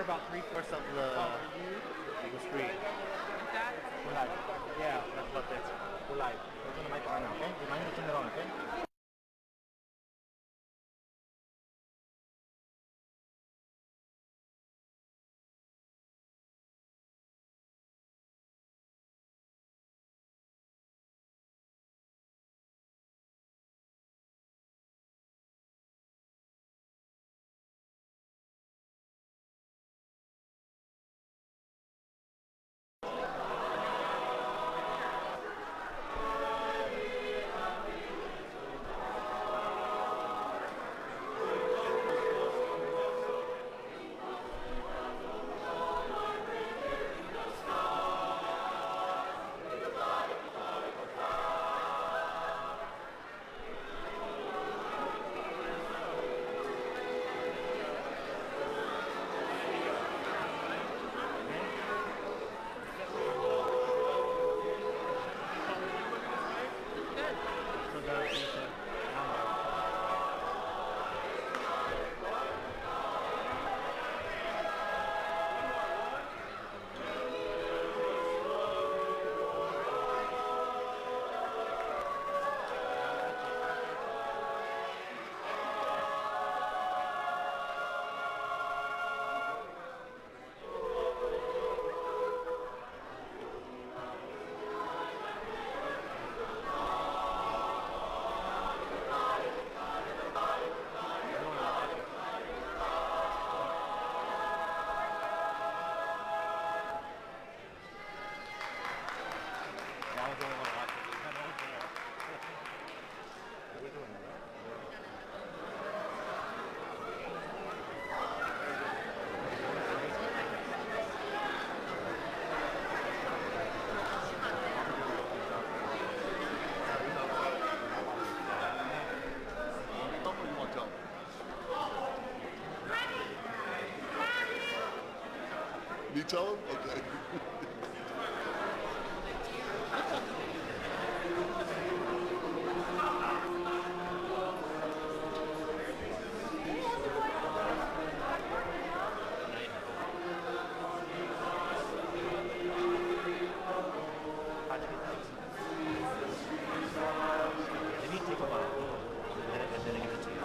cover about 3/4 of the screen. Like that? We're live. Yeah, that's about this. We're live. We're gonna mic on now, okay? Remind me to turn it on, okay? You tell him? Okay. Maybe take a while, and then I give it to you.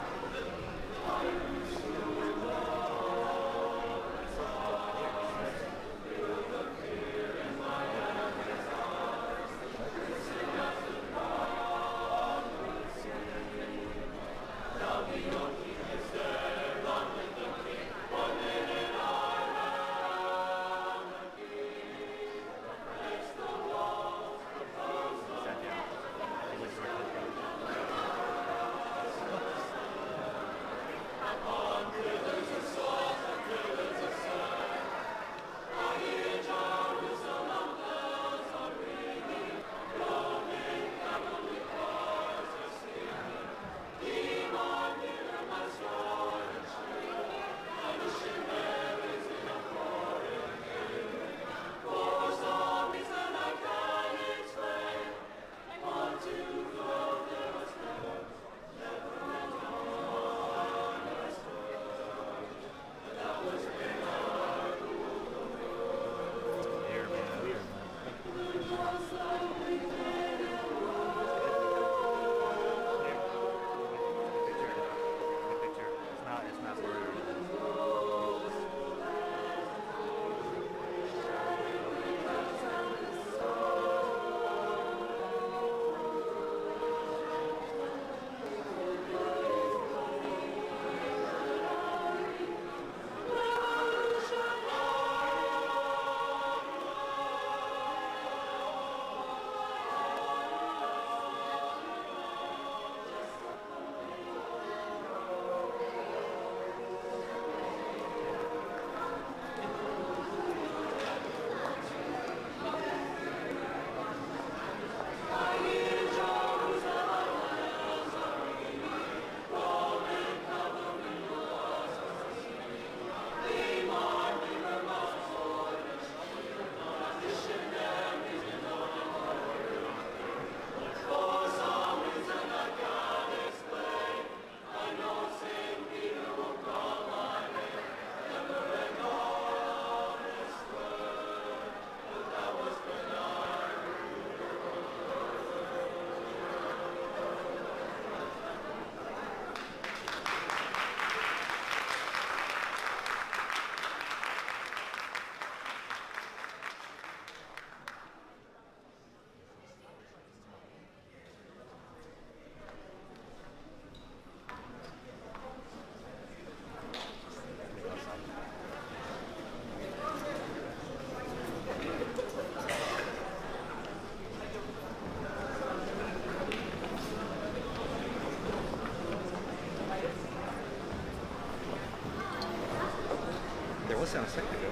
Você não sabe, viu?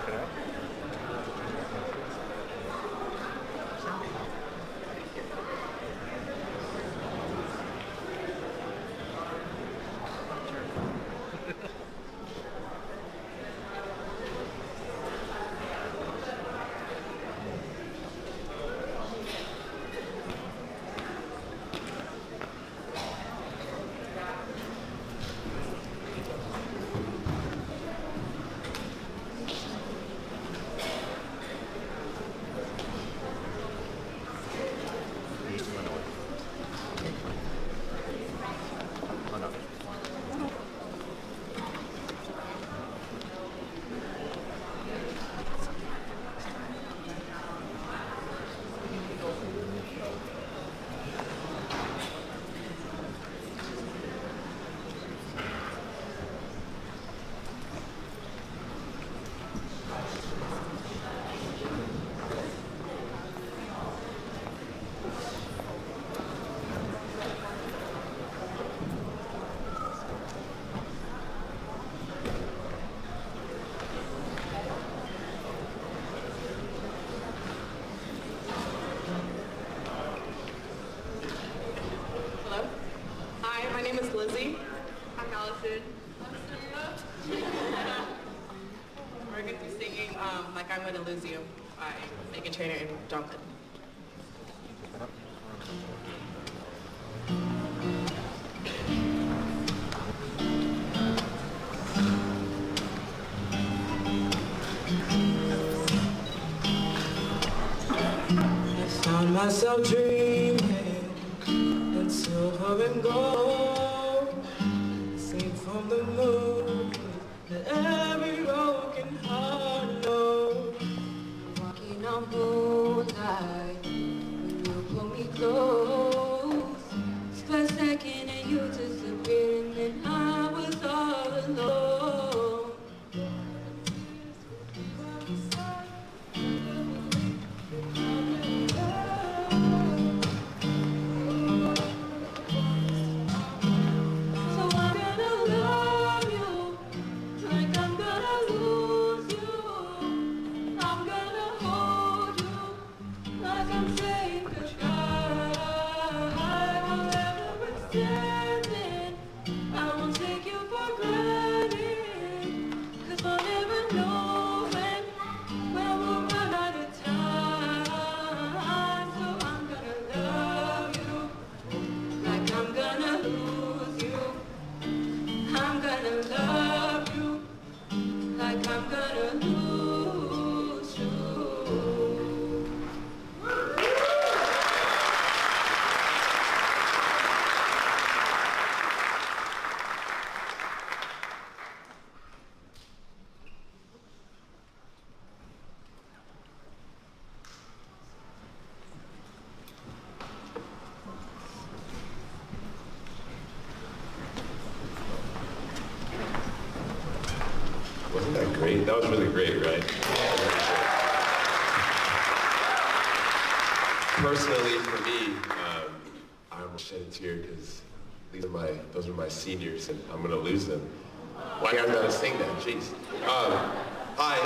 Hello. Hi, my name is Lizzie. I'm Allison. I'm Sarah. We're going to be singing Like I'm Gonna Lose You by Meghan Trainor and John Clinton. I found myself dreaming in silver and gold, sing from the moon that every broken heart knows. Walking on moonlight when you pull me close, split second and you disappeared and then I was all alone. So I'm gonna love you like I'm gonna lose you. I'm gonna hold you like I'm saying goodbye. I'll never pretend it. I won't take you for granted. 'Cause we'll never know when we'll run out of time. So I'm gonna love you like I'm gonna lose you. I'm gonna love you like I'm gonna lose you. Wasn't that great? That was really great, right? Personally, for me, I almost shed a tear because those are my seniors, and I'm gonna lose them. Why I gotta sing that? Jeez. Hi,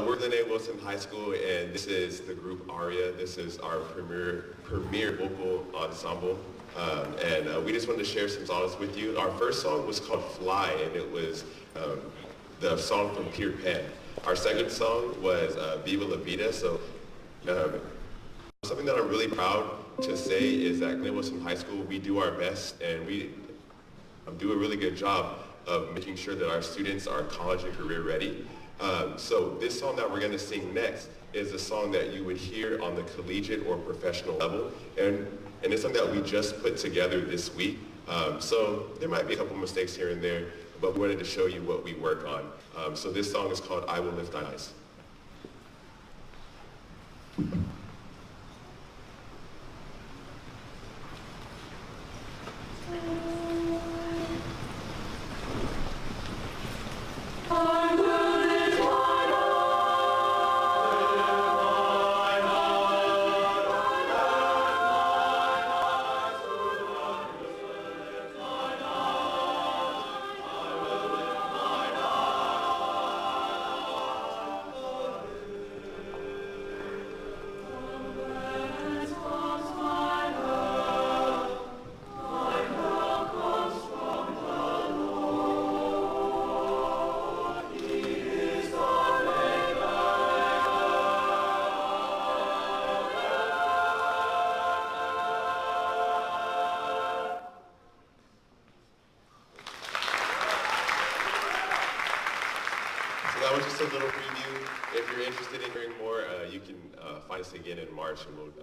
we're Lene Wilson High School, and this is the group Aria. This is our premier vocal ensemble, and we just wanted to share some songs with you. Our first song was called "Fly," and it was the song from Peter Pan. Our second song was Viva La Vida. So something that I'm really proud to say is that Glen Wilson High School, we do our best and we do a really good job of making sure that our students are college and career ready. So this song that we're going to sing next is a song that you would hear on the collegiate or professional level. And it's something that we just put together this week. So there might be a couple mistakes here and there, but we wanted to show you what we work on. So this song is called I Will Lift Thine Eyes. was just a little preview. If you're interested in hearing more, you can find us again in March, and we'll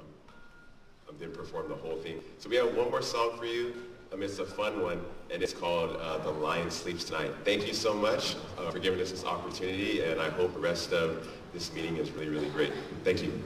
then perform the whole thing. So we have one more song for you. It's a fun one, and it's called The Lion Sleeps Tonight. Thank you so much for giving us this opportunity, and I hope the rest of this meeting is really, really great. Thank you.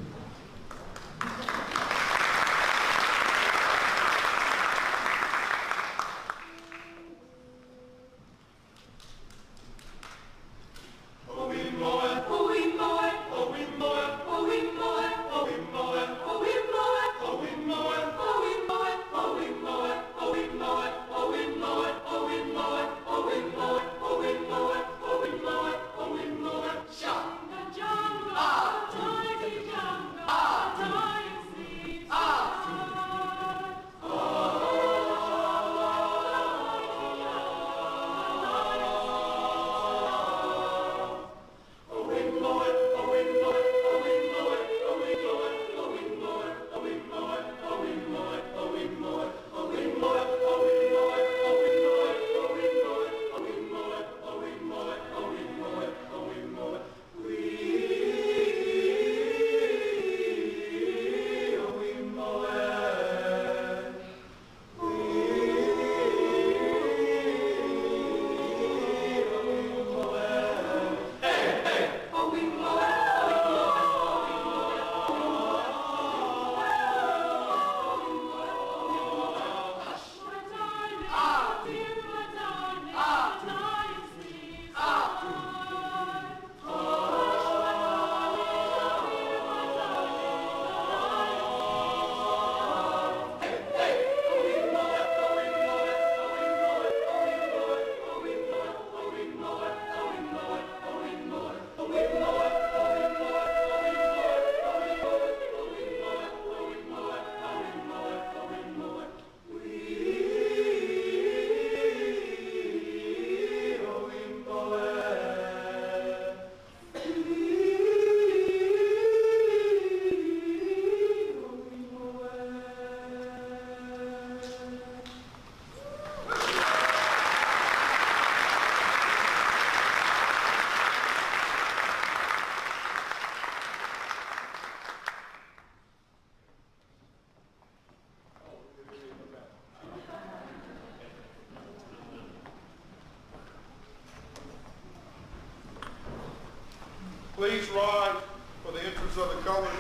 Please rise for the entrance of the colors.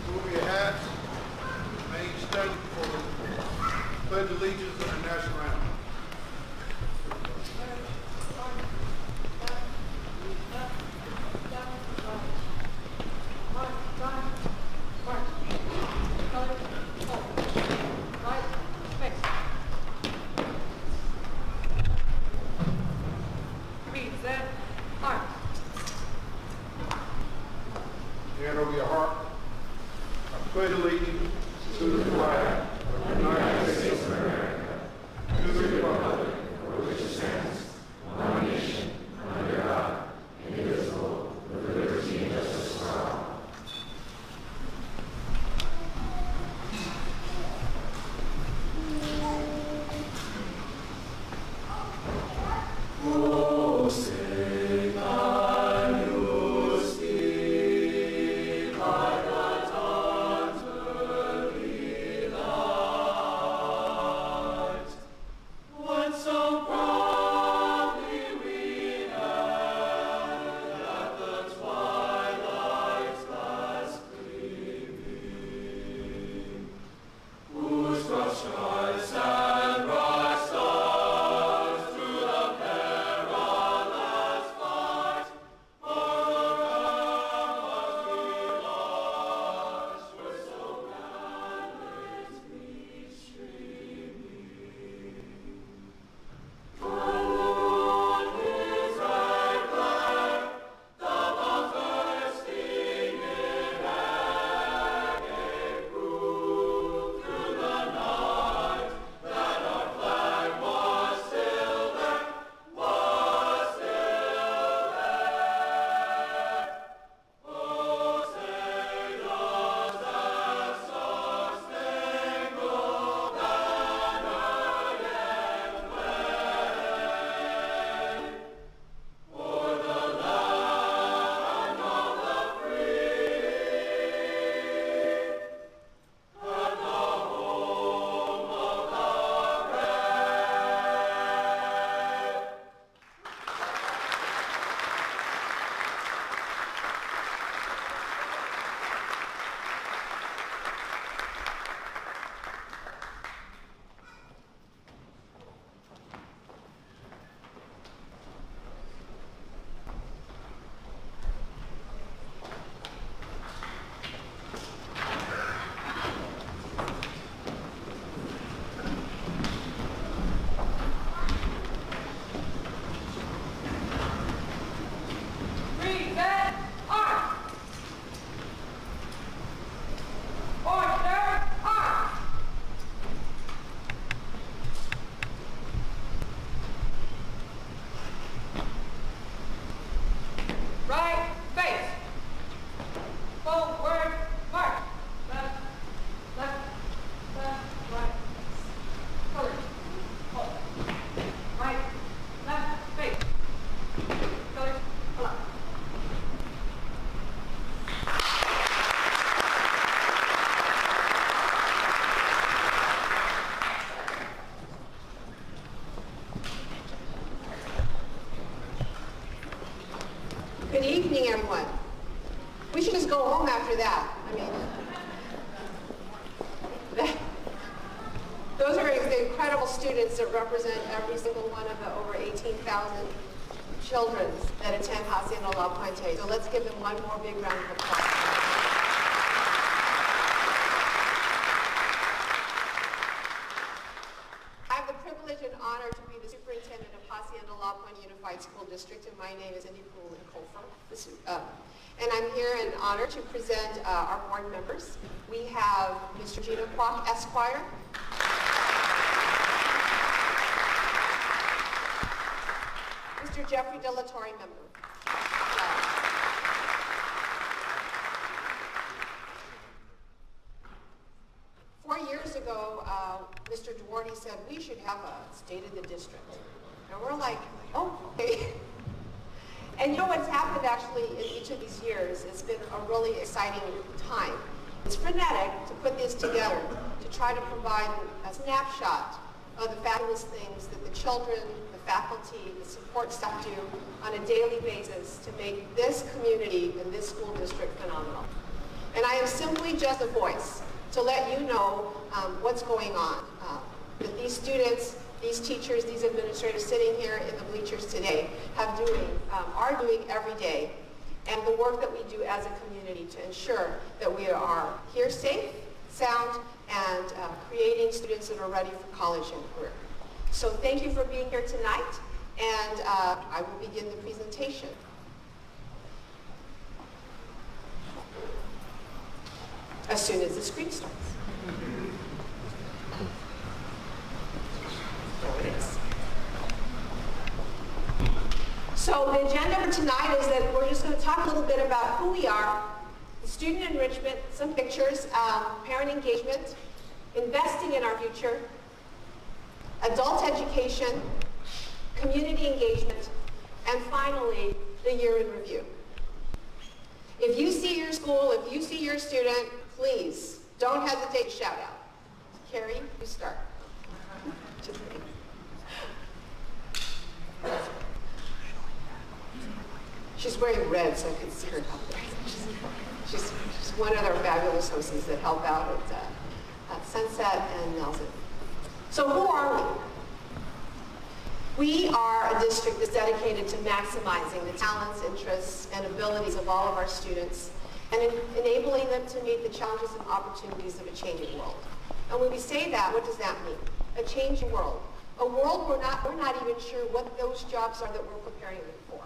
Remove your hats. Remain standing for the Pledge of Allegiance and the national anthem. Hand over your heart. I pledge allegiance to the flag of the United States of America, to Good evening, everyone. We should just go home after that. I mean, those are the incredible students that represent every single one of the over 18,000 children that attend Hacienda La Puente. So let's give them one more big round of applause. I have the privilege and honor to be the superintendent of Hacienda La Puente Unified School District, and my name is Cindy Poole-Colfer. And I'm here in honor to present our board members. We have Mr. Gino Kwok, Esquire. Mr. Jeffrey De La Torre, member. 4 years ago, Mr. Duarte said we should have a state of the district. And we're like, oh, okay. And you know what's happened actually in each of these years? It's been a really exciting time. It's frenetic to put this together, to try to provide a snapshot of the fabulous things that the children, the faculty, the support staff do on a daily basis to make this community and this school district phenomenal. And I am simply just a voice to let you know what's going on. That these students, these teachers, these administrators sitting here in the bleachers today are doing every day, and the work that we do as a community to ensure that we are here safe, sound, and creating students that are ready for college and career. So thank you for being here tonight, and I will begin the presentation. As soon as the screen starts. There it is. So the agenda for tonight is that we're just going to talk a little bit about who we are, the student enrichment, some pictures, parent engagement, investing in our future, adult education, community engagement, and finally, the year in review. If you see your school, if you see your student, please don't hesitate to shout out. Carrie, you start. She's wearing red, so I can see her up there. She's one of our fabulous hosts that help out at Sunset and Nelson. So who are we? We are a district that's dedicated to maximizing the talents, interests, and abilities of all of our students and enabling them to meet the challenges and opportunities of a changing world. And when we say that, what does that mean? A changing world. A world we're not even sure what those jobs are that we're preparing them for.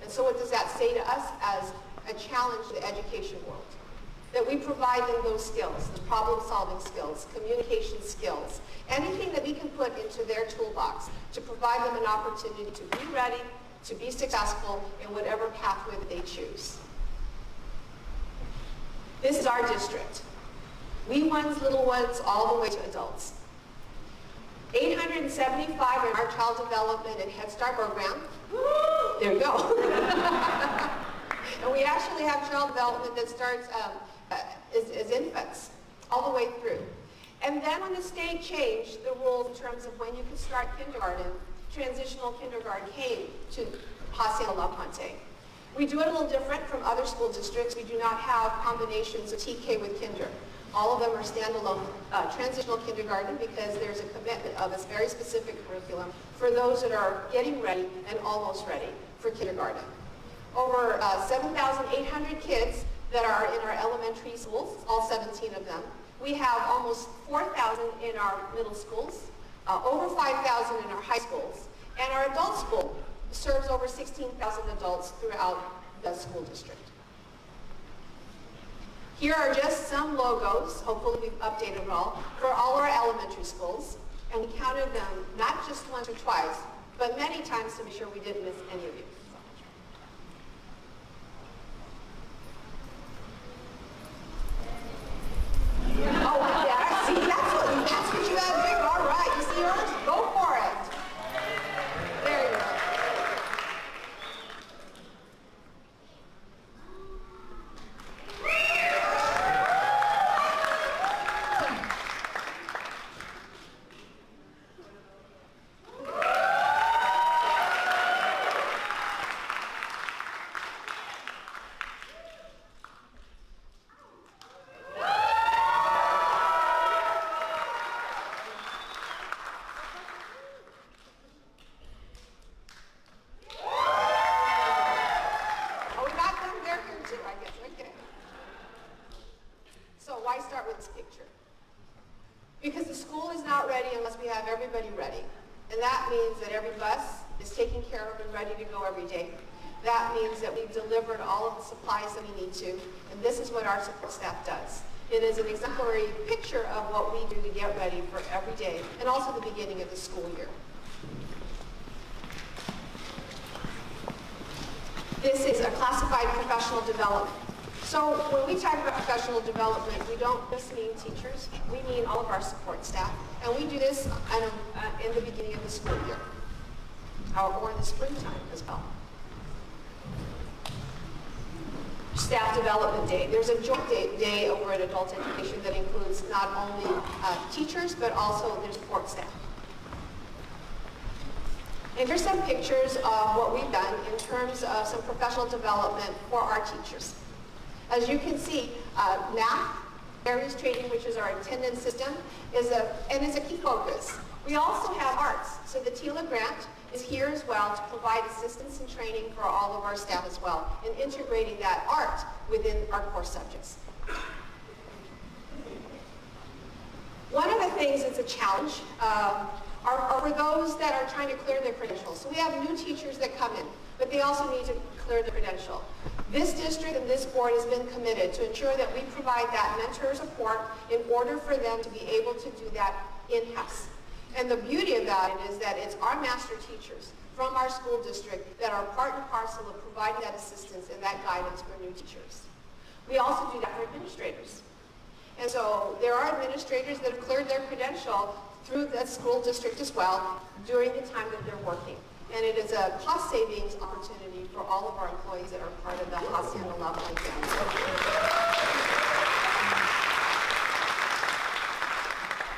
And so what does that say to us as a challenge to the education world? That we provide them those skills, the problem-solving skills, communication skills, anything that we can put into their toolbox to provide them an opportunity to be ready, to be successful in whatever pathway that they choose. This is our district. Wee ones, little ones, all the way to adults. 875 in our child development and Head Start program. There you go. And we actually have child development that starts as infants, all the way through. And then when the state changed the rules in terms of when you could start kindergarten, transitional kindergarten came to Hacienda La Puente. We do it a little different from other school districts. We do not have combinations of TK with kinder. All of them are standalone transitional kindergarten because there's a commitment of a very specific curriculum for those that are getting ready and almost ready for kindergarten. Over 7,800 kids that are in our elementary schools, all 17 of them. We have almost 4,000 in our middle schools, over 5,000 in our high schools, and our adult school serves over 16,000 adults throughout the school district. Here are just some logos, hopefully we've updated it all, for all our elementary schools, and we counted them not just once or twice, but many times to be sure we didn't miss any of you. Oh, yeah, see, that's what you got to do. All right, you see yours? Go for it. There you go. unless we have everybody ready. And that means that every bus is taken care of and ready to go every day. That means that we've delivered all of the supplies that we need to, and this is what our support staff does. It is an exemplary picture of what we do to get ready for every day, and also the beginning of the school year. This is a classified professional development. So when we talk about professional development, we don't just mean teachers, we mean all of our support staff. And we do this in the beginning of the school year, or in the springtime as well. Staff Development Day. There's a joint day over at Adult Education that includes not only teachers, but also their support staff. And here's some pictures of what we've done in terms of some professional development for our teachers. As you can see, math, various training, which is our attendance system, is a key focus. We also have arts. So the TILA grant is here as well to provide assistance and training for all of our staff as well, and integrating that art within our core subjects. One of the things that's a challenge are for those that are trying to clear their credentials. So we have new teachers that come in, but they also need to clear the credential. This district and this board has been committed to ensure that we provide that mentor support in order for them to be able to do that in-house. And the beauty about it is that it's our master teachers from our school district that are part and parcel of providing that assistance and that guidance for new teachers. We also do that for administrators. And so there are administrators that have cleared their credential through the school district as well during the time that they're working. And it is a cost savings opportunity for all of our employees that are part of the Hacienda Loveline family.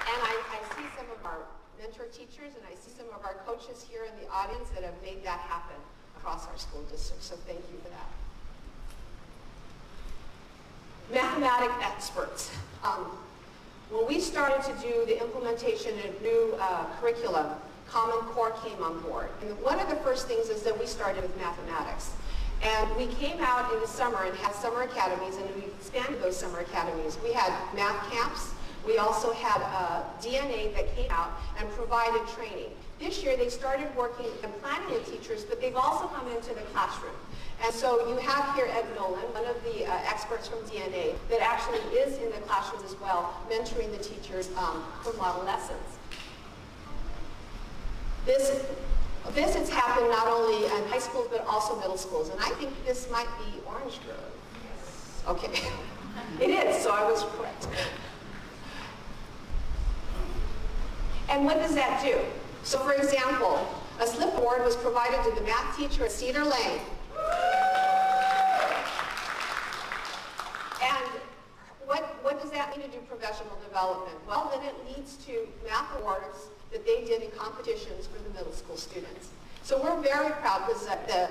And I see some of our mentor teachers and I see some of our coaches here in the audience that have made that happen across our school district. So thank you for that. Mathematic experts. When we started to do the implementation of new curriculum, Common Core came on board. And one of the first things is that we started with mathematics. And we came out in the summer and had summer academies, and we expanded those summer academies. We had math camps. We also had DNA that came out and provided training. This year they started working and planning with teachers, but they've also come into the classroom. And so you have here Ed Nolan, one of the experts from DNA, that actually is in the classrooms as well, mentoring the teachers for model lessons. This has happened not only in high schools, but also middle schools. And I think this might be Orange Grove. Okay. It is, so I was correct. And what does that do? So for example, a slip board was provided to the math teacher at Cedar Lane. And what does that mean to do professional development? Well, then it leads to math awards that they did in competitions for the middle school students. So we're very proud because at the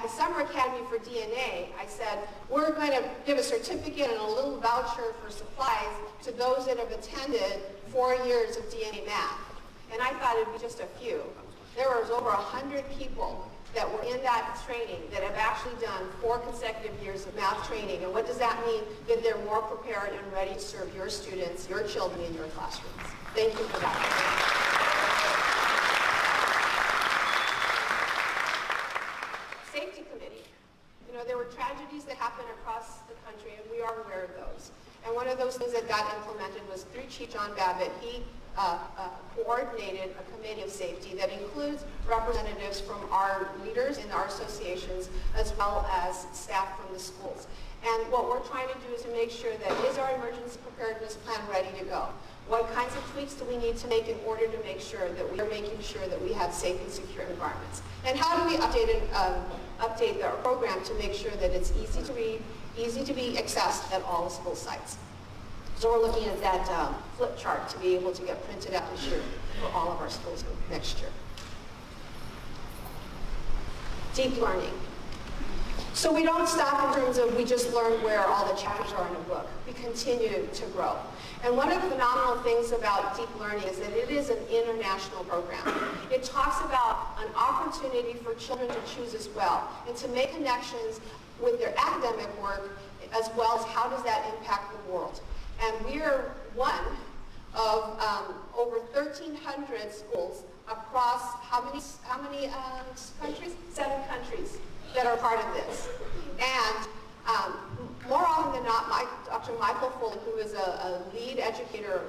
Summer Academy for DNA, I said, we're going to give a certificate and a little voucher for supplies to those that have attended 4 years of DNA math. And I thought it'd be just a few. There was over 100 people that were in that training that have actually done 4 consecutive years of math training. And what does that mean? That they're more prepared and ready to serve your students, your children in your classrooms. Thank you for that. Safety committee. You know, there were tragedies that happened across the country, and we are aware of those. And one of those things that got implemented was through Chief John Babbitt. He coordinated a committee of safety that includes representatives from our leaders in our associations as well as staff from the schools. And what we're trying to do is to make sure that is our emergency preparedness plan ready to go? What kinds of tweaks do we need to make in order to make sure that we are making sure that we have safe and secure environments? And how do we update our program to make sure that it's easy to read, easy to be accessed at all the school sites? So we're looking at that flip chart to be able to get printed out this year for all of our schools next year. Deep learning. So we don't stop in terms of we just learn where all the chapters are in a book. We continue to grow. And one of the phenomenal things about deep learning is that it is an international program. It talks about an opportunity for children to choose as well and to make connections with their academic work as well as how does that impact the world. And we are one of over 1,300 schools across how many countries? 7 countries that are part of this. And more often than not, Dr. Michael Foley, who is a lead educator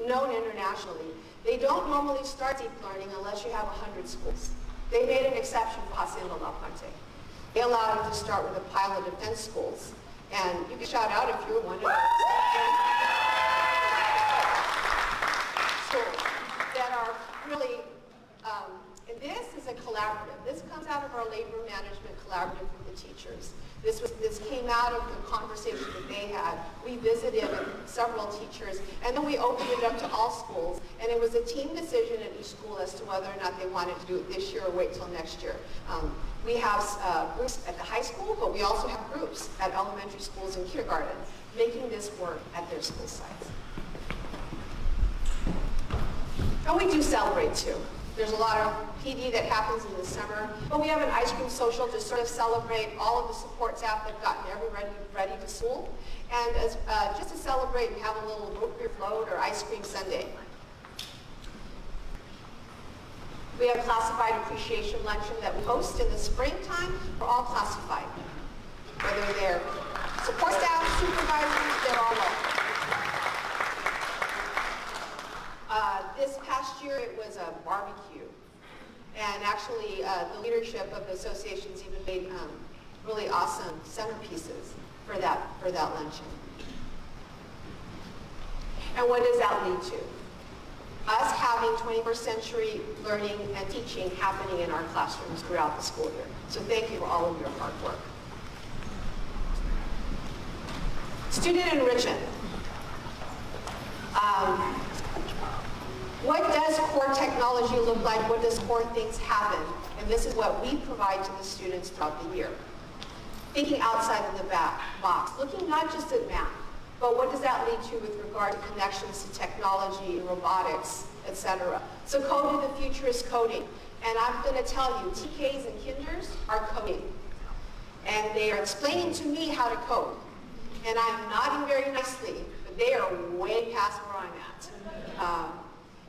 known internationally, they don't normally start deep learning unless you have 100 schools. They made an exception for Hacienda La Puente. They allowed them to start with a pilot of 10 schools. And you can shout out if you're one of those schools that are really, and this is a collaborative. This comes out of our labor management collaborative with the teachers. This came out of the conversation that they had. We visited with several teachers, and then we opened it up to all schools. And it was a team decision at each school as to whether or not they wanted to do it this year or wait till next year. We have groups at the high school, but we also have groups at elementary schools and kindergarten, making this work at their school sites. And we do celebrate too. There's a lot of PD that happens in the summer, but we have an ice cream social to sort of celebrate all of the support staff that have gotten everybody ready to school. And as, just to celebrate, we have a little root beer float or ice cream sundae. We have classified appreciation luncheon that we host in the springtime for all classified. Whether they're support staff, supervisors, they're all welcome. This past year it was a barbecue. And actually the leadership of the associations even made really awesome centerpieces for that luncheon. And what does that lead to? Us having 21st century learning and teaching happening in our classrooms throughout the school year. So thank you for all of your hard work. Student enrichment. What does core technology look like? What does core things happen? And this is what we provide to the students throughout the year. Thinking outside of the box, looking not just at math, but what does that lead to with regard to connections to technology and robotics, etc. So Code of the Future is coding. And I'm going to tell you, TKs and kinders are coding. And they are explaining to me how to code. And I'm nodding very nicely, but they are way past where I'm at.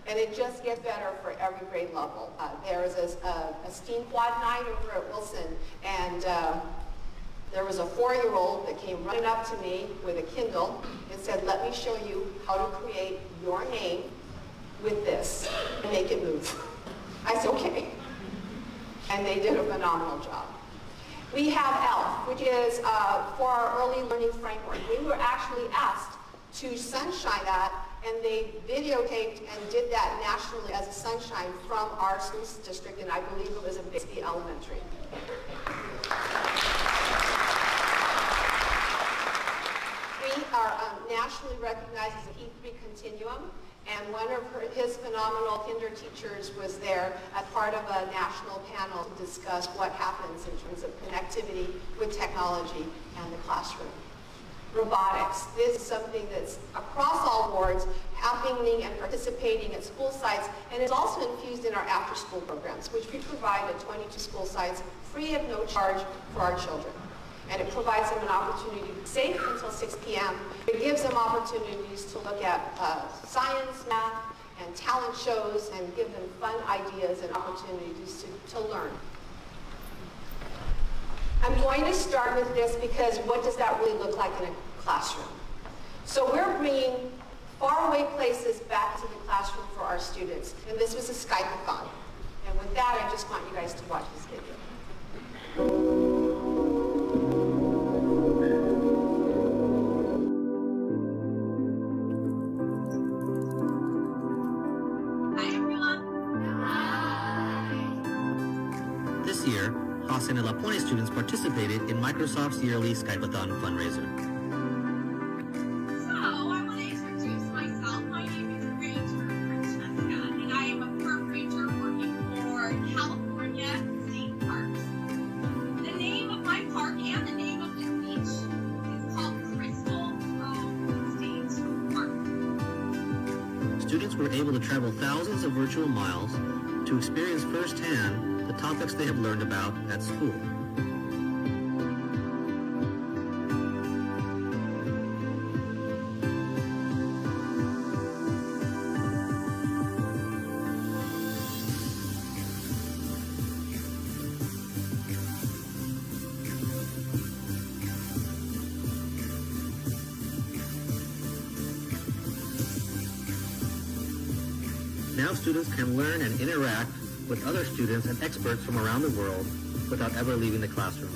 And it just gets better for every grade level. There is a STEAM quad night over at Wilson, and there was a 4-year-old that came running up to me with a Kindle and said, "Let me show you how to create your name with this and make it move." I said, "Okay." And they did a phenomenal job. We have ELF, which is for our early learning framework. We were actually asked to sunshine that, and they videotaped and did that nationally as a sunshine from our school district, and I believe it was in Bixby Elementary. We are nationally recognized as a E3 Continuum, and one of his phenomenal kinder teachers was there as part of a national panel to discuss what happens in terms of connectivity with technology and the classroom. Robotics. This is something that's across all boards, happening and participating at school sites, and is also infused in our after-school programs, which we provide at 22 school sites, free of no charge for our children. And it provides them an opportunity to be safe until 6 p.m. It gives them opportunities to look at science, math, and talent shows, and give them fun ideas and opportunities to learn. I'm going to start with this because what does that really look like in a classroom? So we're bringing faraway places back to the classroom for our students. And this was a Skype-a-thon. And with that, I just want you guys to watch this video. This year, Hacienda La Puente students participated in Microsoft's yearly Skype-a-thon fundraiser. So, I want to introduce myself. My name is Ranger Francesca, and I am a park ranger working for California State Parks. The name of my park and the name of this beach is called Crystal Cove State Park. Students were able to travel thousands of virtual miles to experience firsthand the topics they have learned about at school. now students can learn and interact with other students and experts from around the world without ever leaving the classroom.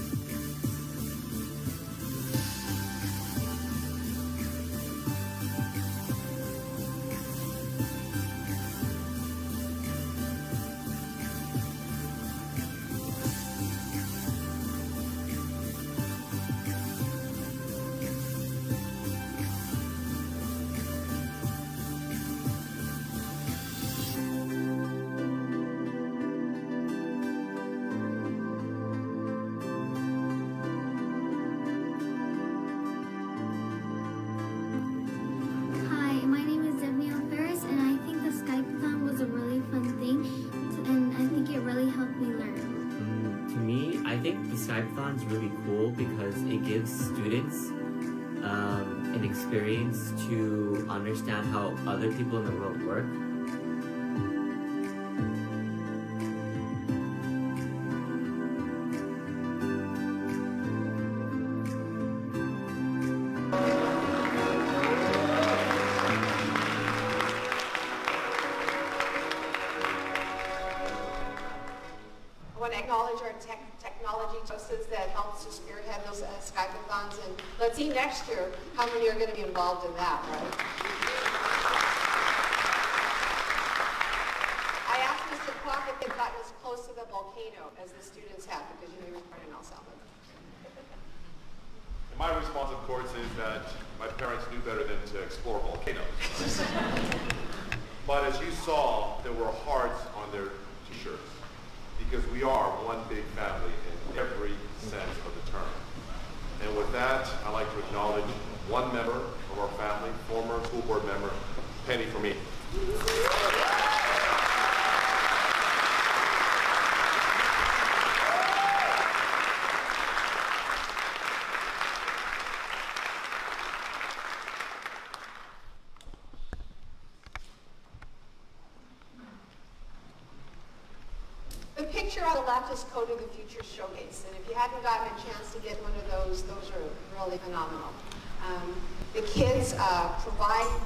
Hi, my name is Danielle Ferris, and I think the Skype-a-thon was a really fun thing, and I think it really helped me learn. To me, I think the Skype-a-thon is really cool because it gives students an experience to understand how other people in the world work. I want to acknowledge our technology justice that helps to spearhead those Skype-a-thons, and let's see next year how many are going to be involved in that, right? I asked Mr. Clark if they'd gotten as close to the volcano as the students have, because you know you're in El Salvador. And my response, of course, is that my parents knew better than to explore volcanoes. But as you saw, there were hearts on their t-shirts, because we are one big family in every sense of the term. And with that, I'd like to acknowledge one member of our family, former school board member, Penny for me. The picture on the left is Code of the Future Showcase, and if you hadn't gotten a chance to get one of those are really phenomenal. The kids provide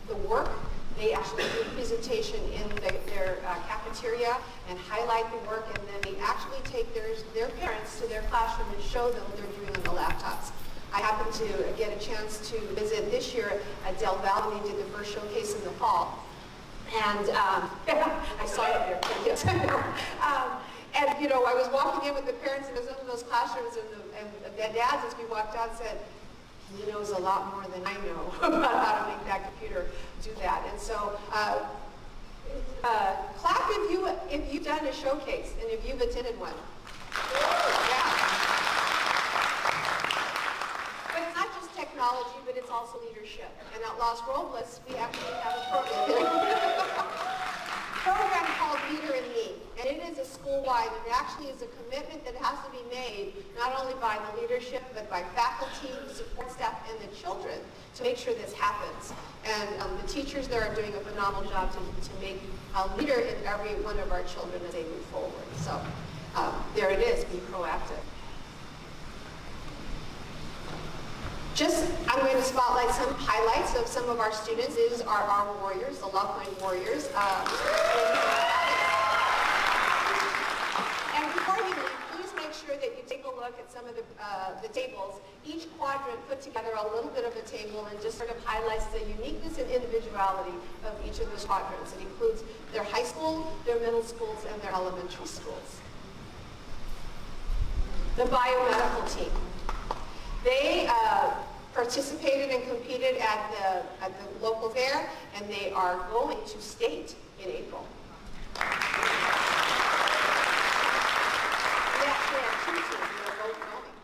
the work. They actually do a presentation in their cafeteria and highlight the work, and then they actually take their parents to their classroom and show them what they're doing on the laptops. I happened to get a chance to visit this year at Del Valle. They did the first showcase in the fall. And I saw you there. Yes, I know. And you know, I was walking in with the parents in some of those classrooms, and the dads, as we walked out, said, "He knows a lot more than I know about how to make that computer do that." And so, clap if you've done a showcase and if you've attended one. Yeah. But it's not just technology, but it's also leadership. And at Los Robles, we actually have a program called Leader in Me. And it is a school-wide, and it actually is a commitment that has to be made not only by the leadership, but by faculty, support staff, and the children to make sure this happens. And the teachers there are doing a phenomenal job to make a leader in every one of our children as they move forward. So there it is, be proactive. I'm going to spotlight some highlights of some of our students. These are our warriors, the Love Line Warriors. And before you leave, please make sure that you take a look at some of the tables. Each quadrant put together a little bit of a table and just sort of highlights the uniqueness and individuality of each of those quadrants. It includes their high school, their middle schools, and their elementary schools. The biomedical team. They participated and competed at the local fair, and they are going to state in April. We actually have two teams that are both going.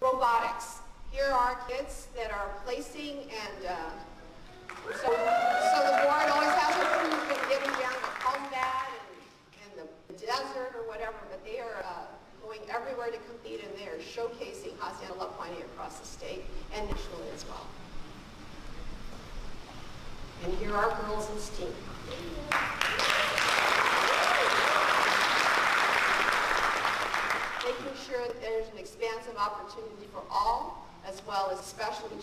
Robotics. Here are kids that are placing, and so the board always has approved of getting down to combat and the desert or whatever, but they are going everywhere to compete, and they are showcasing Hacienda La Puente across the state and nationally as well. And here are girls in STEAM. Making sure that there's an expansive opportunity for all, as well as especially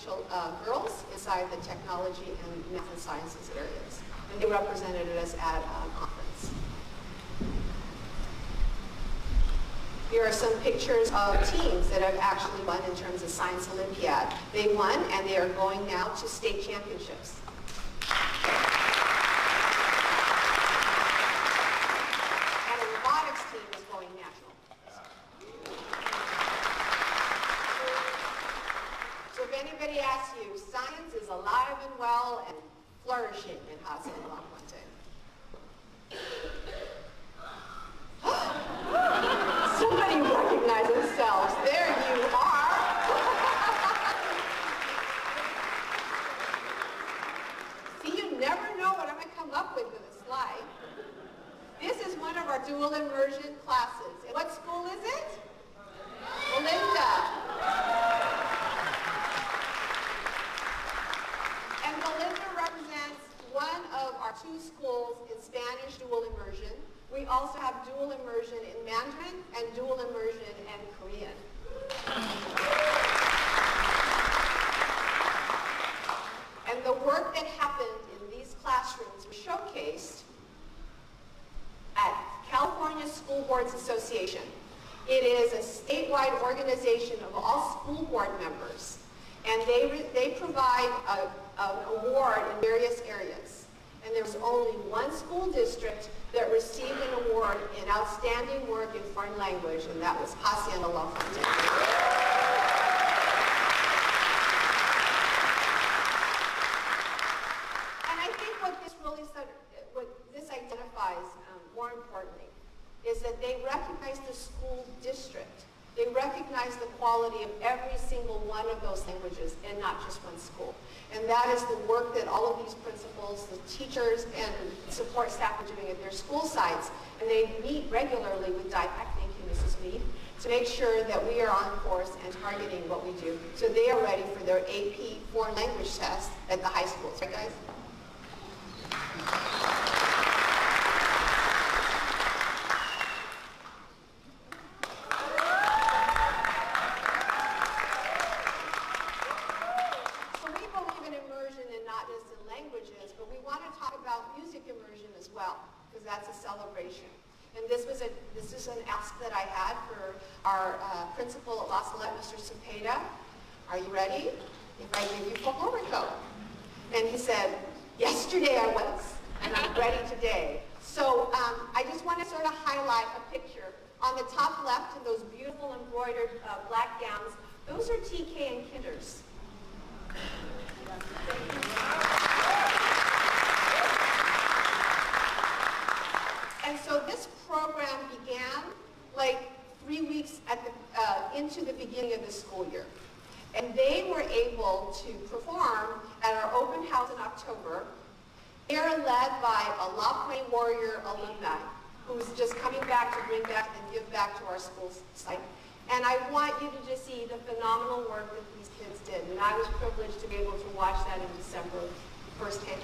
girls inside the technology and math and sciences areas. and they represented us at a conference. Here are some pictures of teams that have actually won in terms of Science Olympiad. They won, and they are going now to state championships. And a robotics team is going national. So if anybody asks you, science is alive and well and flourishing in Hacienda La Fuente. Somebody recognize themselves. There you are. See, you never know what I'm going to come up with a slide. This is one of our dual immersion classes. And what school is it? Melinda. And Melinda represents one of our two schools in Spanish dual immersion. We also have dual immersion in Mandarin and dual immersion in Korean. And the work that happened in these classrooms was showcased at California School Boards Association. It is a statewide organization of all school board members, and they provide an award in various areas. And there was only one school district that received an award in outstanding work in foreign language, and that was Hacienda La Fuente. And I think what this really identifies, more importantly, is that they recognize the school district. They recognize the quality of every single one of those languages and not just one school. And that is the work that all of these principals, the teachers, and support staff are doing at their school sites. And they meet regularly with DIPAC, thank you, Mrs. Mead, to make sure that we are on course and targeting what we do. So they are ready for their AP foreign language test at the high schools. Right, guys? This is an ask that I had for our principal at La Salette, Mr. Cepeda. Are you ready? If I give you Puerto Rico. And he said, yesterday I was, and I'm ready today. So I just want to sort of highlight a picture. On the top left, in those beautiful embroidered black gowns, those are TK and Kinders. And so this program began like 3 weeks into the beginning of the school year. And they were able to perform at our open house in October. They are led by a La Fuente Warrior alumni who's just coming back to bring back and give back to our school site. And I want you to just see the phenomenal work that these kids did. And I was privileged to be able to watch that in December firsthand.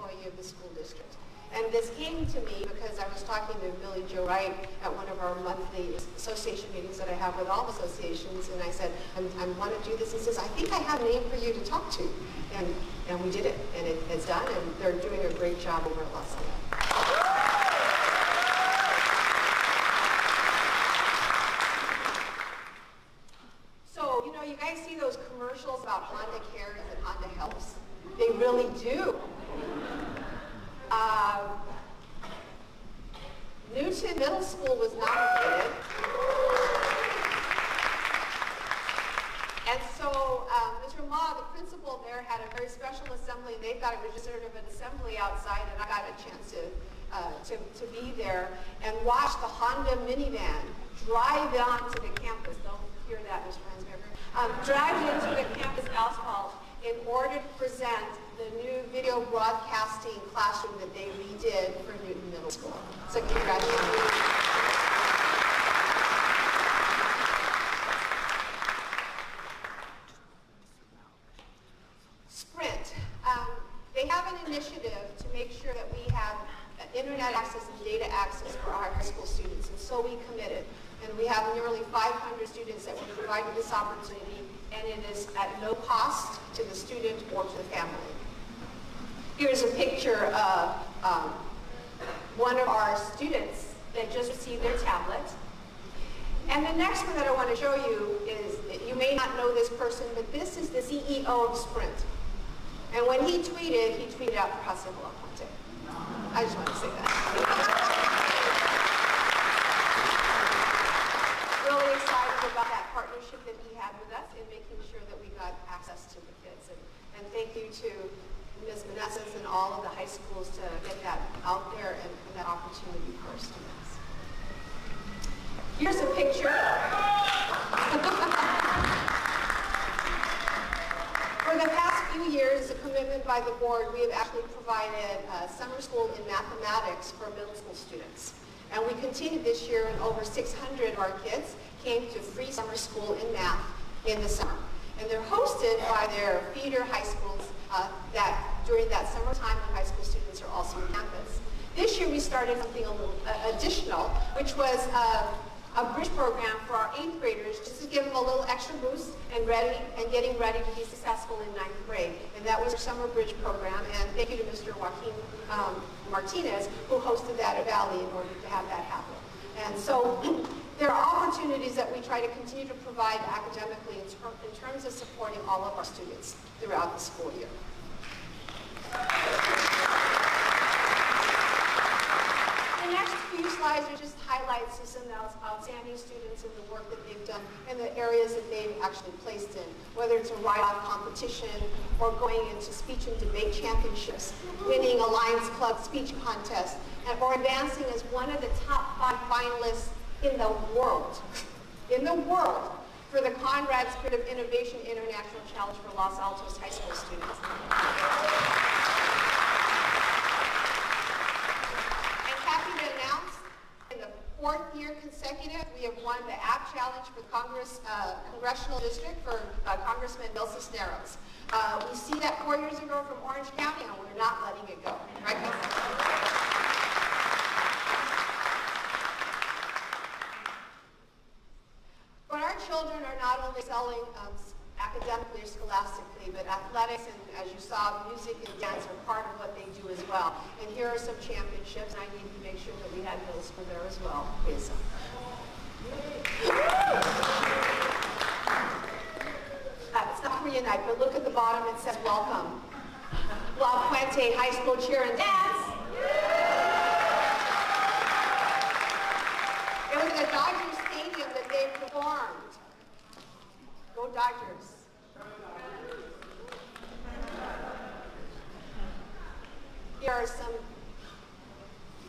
employee of the school district. And this came to me because I was talking to Billy Joe Wright at one of our monthly association meetings that I have with all associations, and I said, I want to do this. He says, I think I have a name for you to talk to. And we did it, and it's done, and they're doing a great job over at Los Angeles. So, you know, you guys see those commercials about Honda Cares and Honda Helps? They really do. Newton Middle School was nominated. And so Mr. Ma, the principal there, had a very special assembly. They thought it was just sort of an assembly outside, and I got a chance to be there and watch the Honda minivan drive onto the campus. Don't hear that, Mr. Hansberger. Drive into the campus asphalt in order to present the new video broadcasting classroom that they redid for Newton Middle School. So congratulations. Sprint. They have an initiative to make sure that we have internet access and data access for our high school students, and so we committed. And we have nearly 500 students that were provided this opportunity, and it is at no cost to the student or to the family. Here's a picture of one of our students that just received their tablet. And the next one that I want to show you is, you may not know this person, but this is the CEO of Sprint. And when he tweeted out for Hassan Belafonte. I just want to say that. Really excited about that partnership that he had with us in making sure that we got access to the kids. And thank you to Ms. Meneses and all of the high schools to get that out there and for that opportunity for our students. Here's a picture. For the past few years, a commitment by the board, we have actually provided summer school in mathematics for middle school students. And we continued this year, and over 600 of our kids came to free summer school in math in the summer. And they're hosted by their feeder high schools that during that summertime when high school students are also on campus. This year we started something a little additional, which was a bridge program for our 8th graders, just to give them a little extra boost and getting ready to be successful in 9th grade. And that was our summer bridge program. And thank you to Mr. Joaquin Martinez, who hosted that at Valley in order to have that happen. And so there are opportunities that we try to continue to provide academically in terms of supporting all of our students throughout the school year. The next few slides are just highlights of some outstanding students and the work that they've done and the areas that they've actually placed in, whether it's a write-off competition or going into speech and debate championships, winning a Lions Club speech contest, or advancing as one of the top 5 finalists in the world, for the Conrad Spirit of Innovation International Challenge for Los Altos High School students. And happy to announce, in the 4th year consecutive, we have won the App Challenge for Congressional District for Congressman Bill Cisneros. We see that 4 years ago from Orange County, and we're not letting it go. Right, guys? But our children are not only excelling academically or scholastically, but athletics and, as you saw, music and dance are part of what they do as well. And here are some championships, and I need to make sure that we had those for there as well. Please. It's not reunite, but look at the bottom, it says welcome. La Puente High School Cheer and Dance. It was at Dodger Stadium that they performed. Go Dodgers. Here are some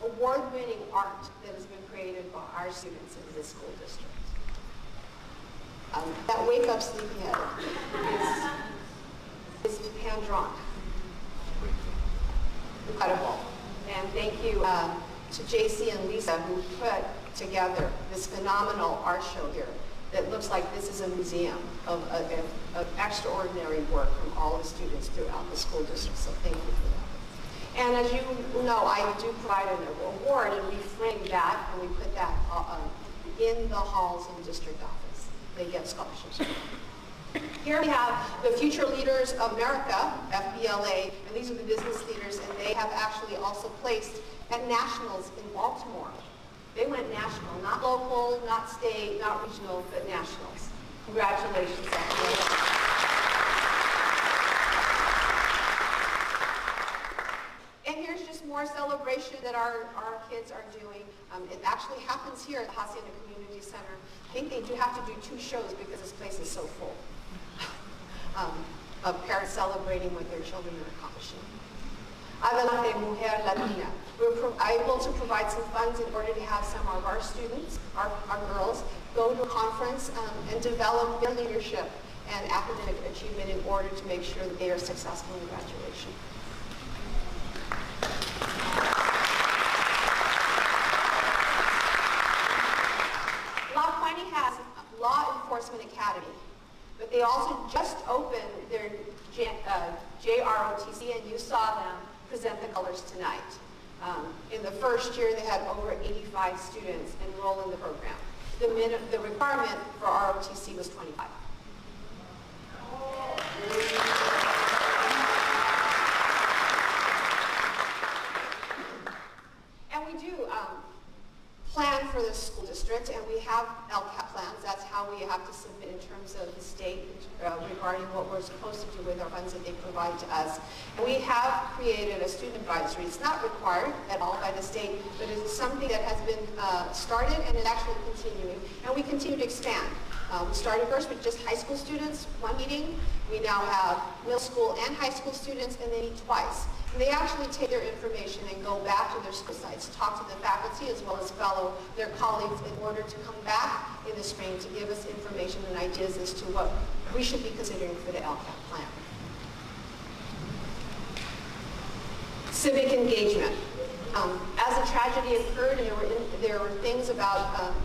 award-winning art that has been created by our students in this school district. That Wake Up Sleepyhead is hand-drawn. Incredible. And thank you to JC and Lisa, who put together this phenomenal art show here that looks like this is a museum of extraordinary work from all the students throughout the school district. So thank you for that. And as you know, I do provide an award, and we frame that, and we put that in the halls in district office. They get scholarships. Here we have the Future Leaders of America, FBLA, and these are the business leaders, and they have actually also placed at nationals in Baltimore. They went national, not local, not state, not regional, but nationals. Congratulations, FBLA. And here's just more celebration that our kids are doing. It actually happens here at the Hacienda Community Center. I think they do have to do 2 shows because this place is so full of parents celebrating what their children are accomplishing. Adelante Mujer Latina. We were able to provide some funds in order to have some of our students, our girls, go to a conference and develop their leadership and academic achievement in order to make sure that they are successful in graduation. La Puente has a Law Enforcement Academy, but they also just opened their JROTC, and you saw them present the colors tonight. In the first year, they had over 85 students enroll in the program. The requirement for ROTC was 25. And we do plan for the school district, and we have LCAP plans. That's how we have to submit in terms of the state regarding what we're supposed to do with our funds that they provide to us. And we have created a student advisory. It's not required at all by the state, but it is something that has been started and is actually continuing. And we continue to expand. We started first with just high school students, 1 meeting. We now have middle school and high school students, and they meet twice. And they actually take their information and go back to their school sites, talk to the faculty as well as their colleagues in order to come back in the spring to give us information and ideas as to what we should be considering for the LCAP plan. Civic engagement. As a tragedy occurred and there were things about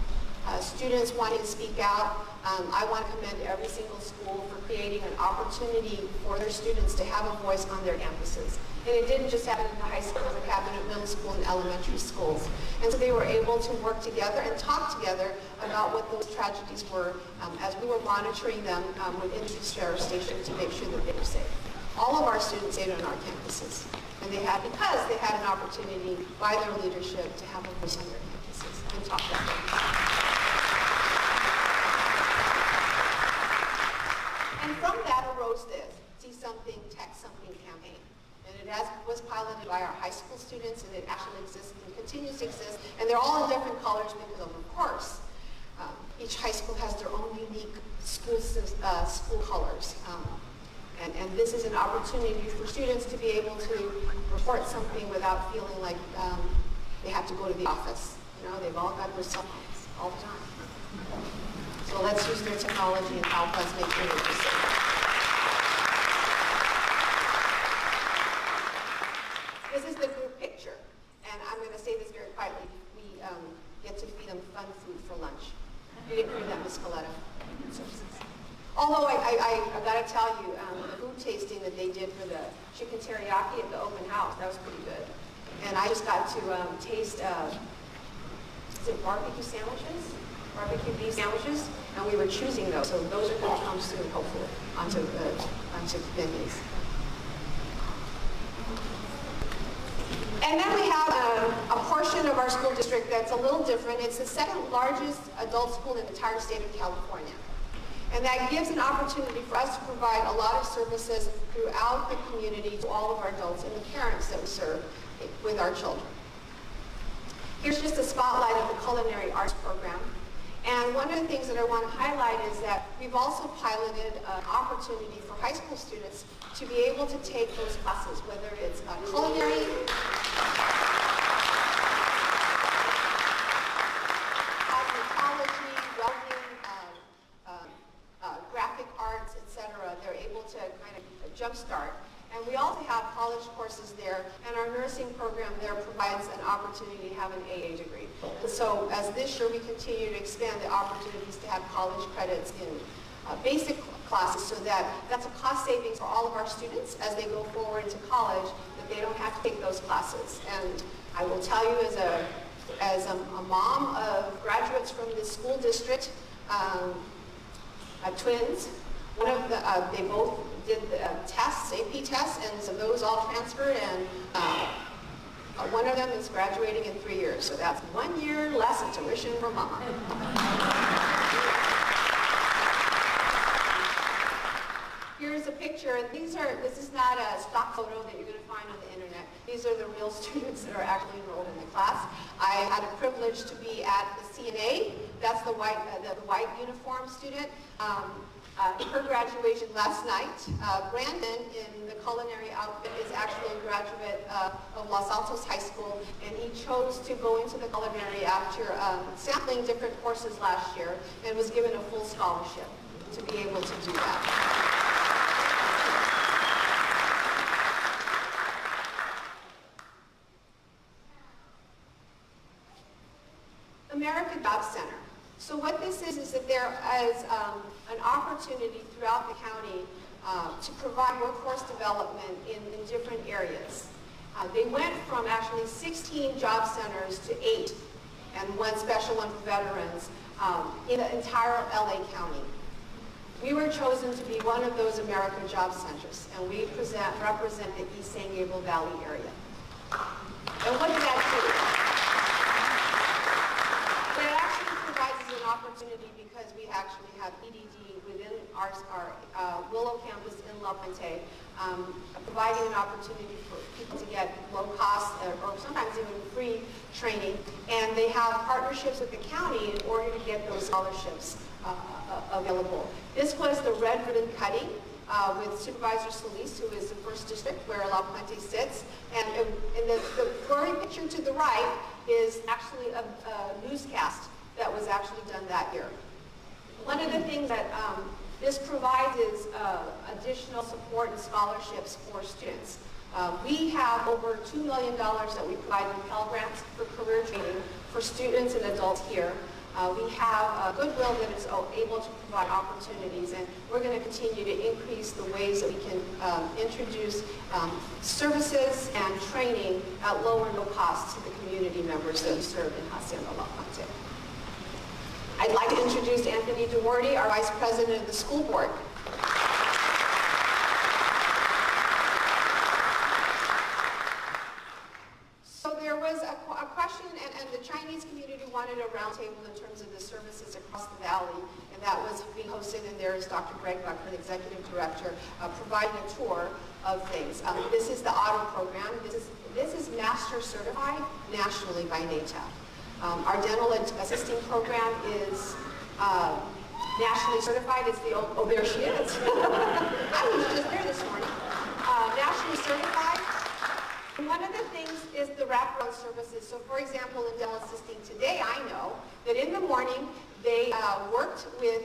students wanting to speak out, I want to commend every single school for creating an opportunity for their students to have a voice on their campuses. And it didn't just happen in the high school, it happened at middle school and elementary schools. And so they were able to work together and talk together about what those tragedies were as we were monitoring them with Industry Share Station to make sure that they were safe. All of our students stayed on our campuses. And because they had an opportunity by their leadership to have a voice on their campuses and talk about them. And from that arose this, See Something, Text Something campaign. And it was piloted by our high school students, and it actually exists and continues to exist. And they're all in different colors because of course, each high school has their own unique school colors. And this is an opportunity for students to be able to report something without feeling like they have to go to the office. You know, they've all got their cell phones all the time. So let's use their technology and help us make sure that we're safe. This is the group picture, and I'm going to say this very quietly. We get to feed them fun food for lunch. You didn't hear that, Ms. Coletta. Although I got to tell you, the food tasting that they did for the chicken teriyaki at the open house, that was pretty good. And I just got to taste, is it barbecue sandwiches? Barbecue beef sandwiches, and we were choosing those. So those are going to come soon, hopefully, onto menus. And then we have a portion of our school district that's a little different. It's the second largest adult school in the entire state of California. And that gives an opportunity for us to provide a lot of services throughout the community to all of our adults and the parents that we serve with our children. Here's just a spotlight of the culinary arts program. And one of the things that I want to highlight is that we've also piloted an opportunity for high school students to be able to take those classes, whether it's culinary, cosmetology, welding, graphic arts, etc. They're able to kind of jumpstart. And we also have college courses there, and our nursing program there provides an opportunity to have an AA degree. And so as this year we continue to expand the opportunities to have college credits in basic classes, so that's a cost savings for all of our students as they go forward into college, that they don't have to take those classes. And I will tell you, as a mom of graduates from the school district, twins, one of the, they both did the tests, AP tests, and so those all transferred, and one of them is graduating in 3 years, so that's 1 year less of tuition for mama. Here's a picture, and this is not a stock photo that you're going to find on the internet. These are the real students that are actually enrolled in the class. I had a privilege to be at the CNA. That's the white uniform student. Her graduation last night. Brandon, in the culinary outfit, is actually a graduate of Los Altos High School, and he chose to go into the culinary after sampling different courses last year, and was given a full scholarship to be able to do that. America Job Center. So what this is that there is an opportunity throughout the county to provide workforce development in different areas. They went from actually 16 job centers to 8, and one special one for veterans in the entire LA County. We were chosen to be one of those America Job Centers, and we represent the East San Gabriel Valley area. And what did that do? Opportunity, because we actually have EDD within our Willow campus in La Puente, providing an opportunity for people to get low cost or sometimes even free training, and they have partnerships with the county in order to get those scholarships available. This was the red ribbon cutting with Supervisor Solis, who is the first district where La Puente sits, and the blurry picture to the right is actually a newscast that was actually done that year. One of the things that this provides is additional support and scholarships for students. We have over $2 million that we provide in Pell Grants for career training for students and adults here. We have Goodwill that is able to provide opportunities, and we're going to continue to increase the ways that we can introduce services and training at low or no cost to the community members that we serve in Hacienda La Puente. I'd like to introduce Anthony Duarte, our Vice President of the School Board. So there was a question, and the Chinese community wanted a roundtable in terms of the services across the valley, and that was being hosted, and there is Dr. Greg Bucker, the Executive Director, providing a tour of things. This is the auto program. This is Master Certified nationally by NATAP. Our dental assisting program is nationally certified. It's the oh, there she is. I was just there this morning. Nationally certified. And one of the things is the wraparound services. So, for example, in dental assisting today, I know that in the morning they worked with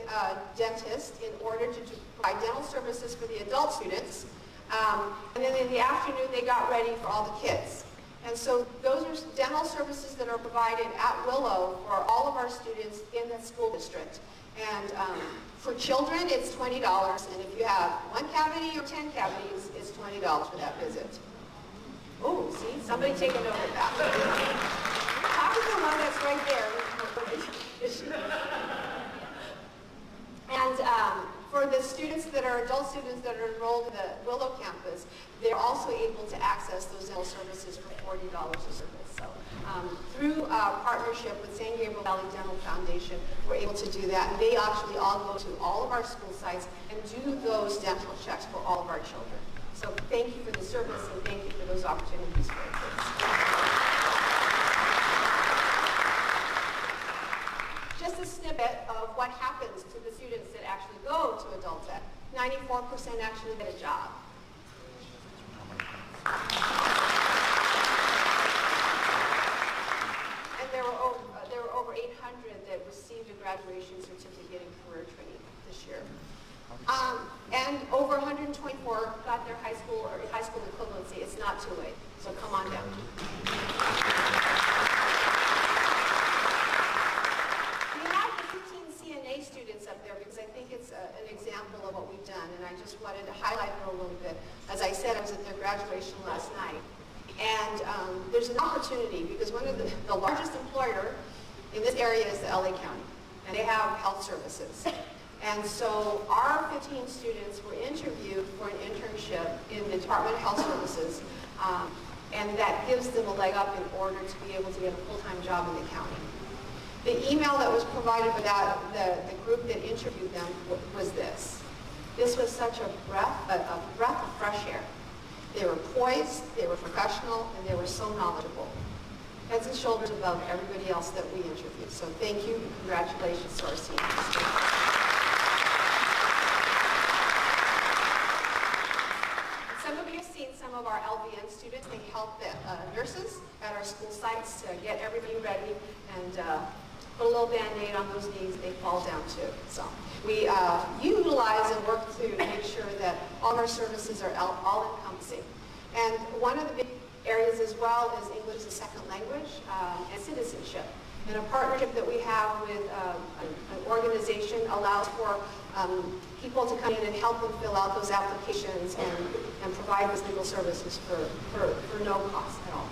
dentists in order to provide dental services for the adult students, and then in the afternoon they got ready for all the kids. And so those are dental services that are provided at Willow for all of our students in the school district. And for children, it's $20. And if you have 1 cavity or 10 cavities, it's $20 for that visit. Oh, see, somebody take a note of that. Talk to the one that's right there. And for the students that are adult students that are enrolled in the Willow campus, they're also able to access those dental services for $40 a service. So through partnership with San Gabriel Valley Dental Foundation, we're able to do that. And they actually all go to all of our school sites and do those dental checks for all of our children. So thank you for the service, and thank you for those opportunities for our kids. Just a snippet of what happens to the students that actually go to adult ed. 94% actually get a job. And there were over 800 that received a graduation certificate in career training this year. And over 124 got their high school equivalency. It's not too late, so come on down. We have the 15 CNA students up there because I think it's an example of what we've there's an opportunity because one of the largest employer in this area is the LA County, and they have health services. And so our 15 students were interviewed for an internship in the Department of Health Services, and that gives them a leg up in order to be able to get a full-time job in the county. The email that was provided by the group that interviewed them was this. This was such a breath of fresh air. They were poised, they were professional, and they were so knowledgeable. Heads and shoulders above everybody else that we interviewed. So thank you and congratulations to our seniors. Some of you have seen some of our LVN students. They help the nurses at our school sites to get everybody ready and put a little Band-Aid on those knees they fall down to. So we utilize and work to make sure that all our services are all-encompassing. And one of the big areas as well is English as a second language and citizenship. And a partnership that we have with an organization allows for people to come in and help them fill out those applications and provide those legal services for no cost at all.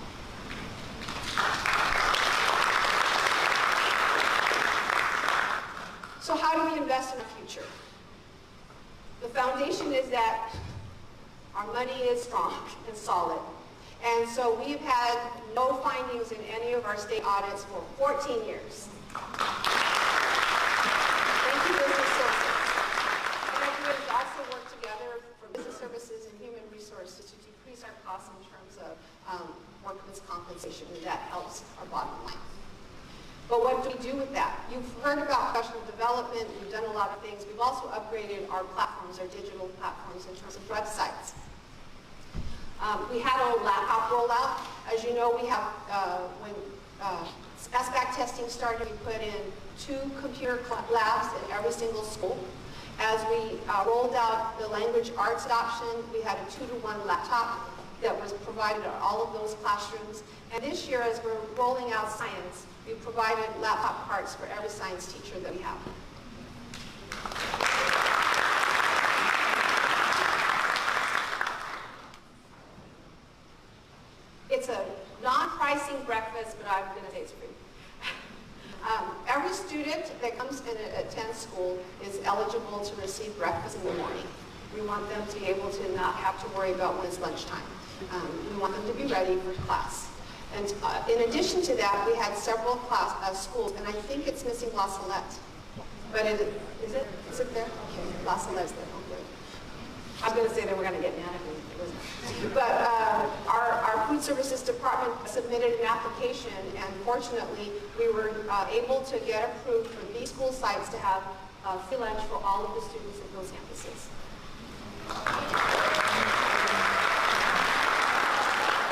So how do we invest in our future? The foundation is that our money is strong and solid. And so we've had no findings in any of our state audits for 14 years. Thank you, business services. And we also work together for business services and human resources to decrease our costs in terms of workers' compensation, and that helps our bottom line. But what do we do with that? You've heard about professional development. We've done a lot of things. We've also upgraded our platforms, our digital platforms, in terms of websites. We had a laptop rollout. As you know, we have, when SBAC testing started, we put in 2 computer labs in every single school. As we rolled out the language arts option, we had a 2-to-1 laptop that was provided at all of those classrooms. And this year, as we're rolling out science, we provided laptop carts for every science teacher that we have. It's a non-pricing breakfast, but I'm going to say it's free. Every student that comes in and attends school is eligible to receive breakfast in the morning. We want them to be able to not have to worry about when it's lunchtime. We want them to be ready for class. And in addition to that, we had several schools, and I think it's missing La Salette. But is it there? Okay, La Salette's there. Oh, good. I was going to say that we're going to get mad at me. But our food services department submitted an application, and fortunately, we were able to get approved for these school sites to have free lunch for all of the students at those campuses.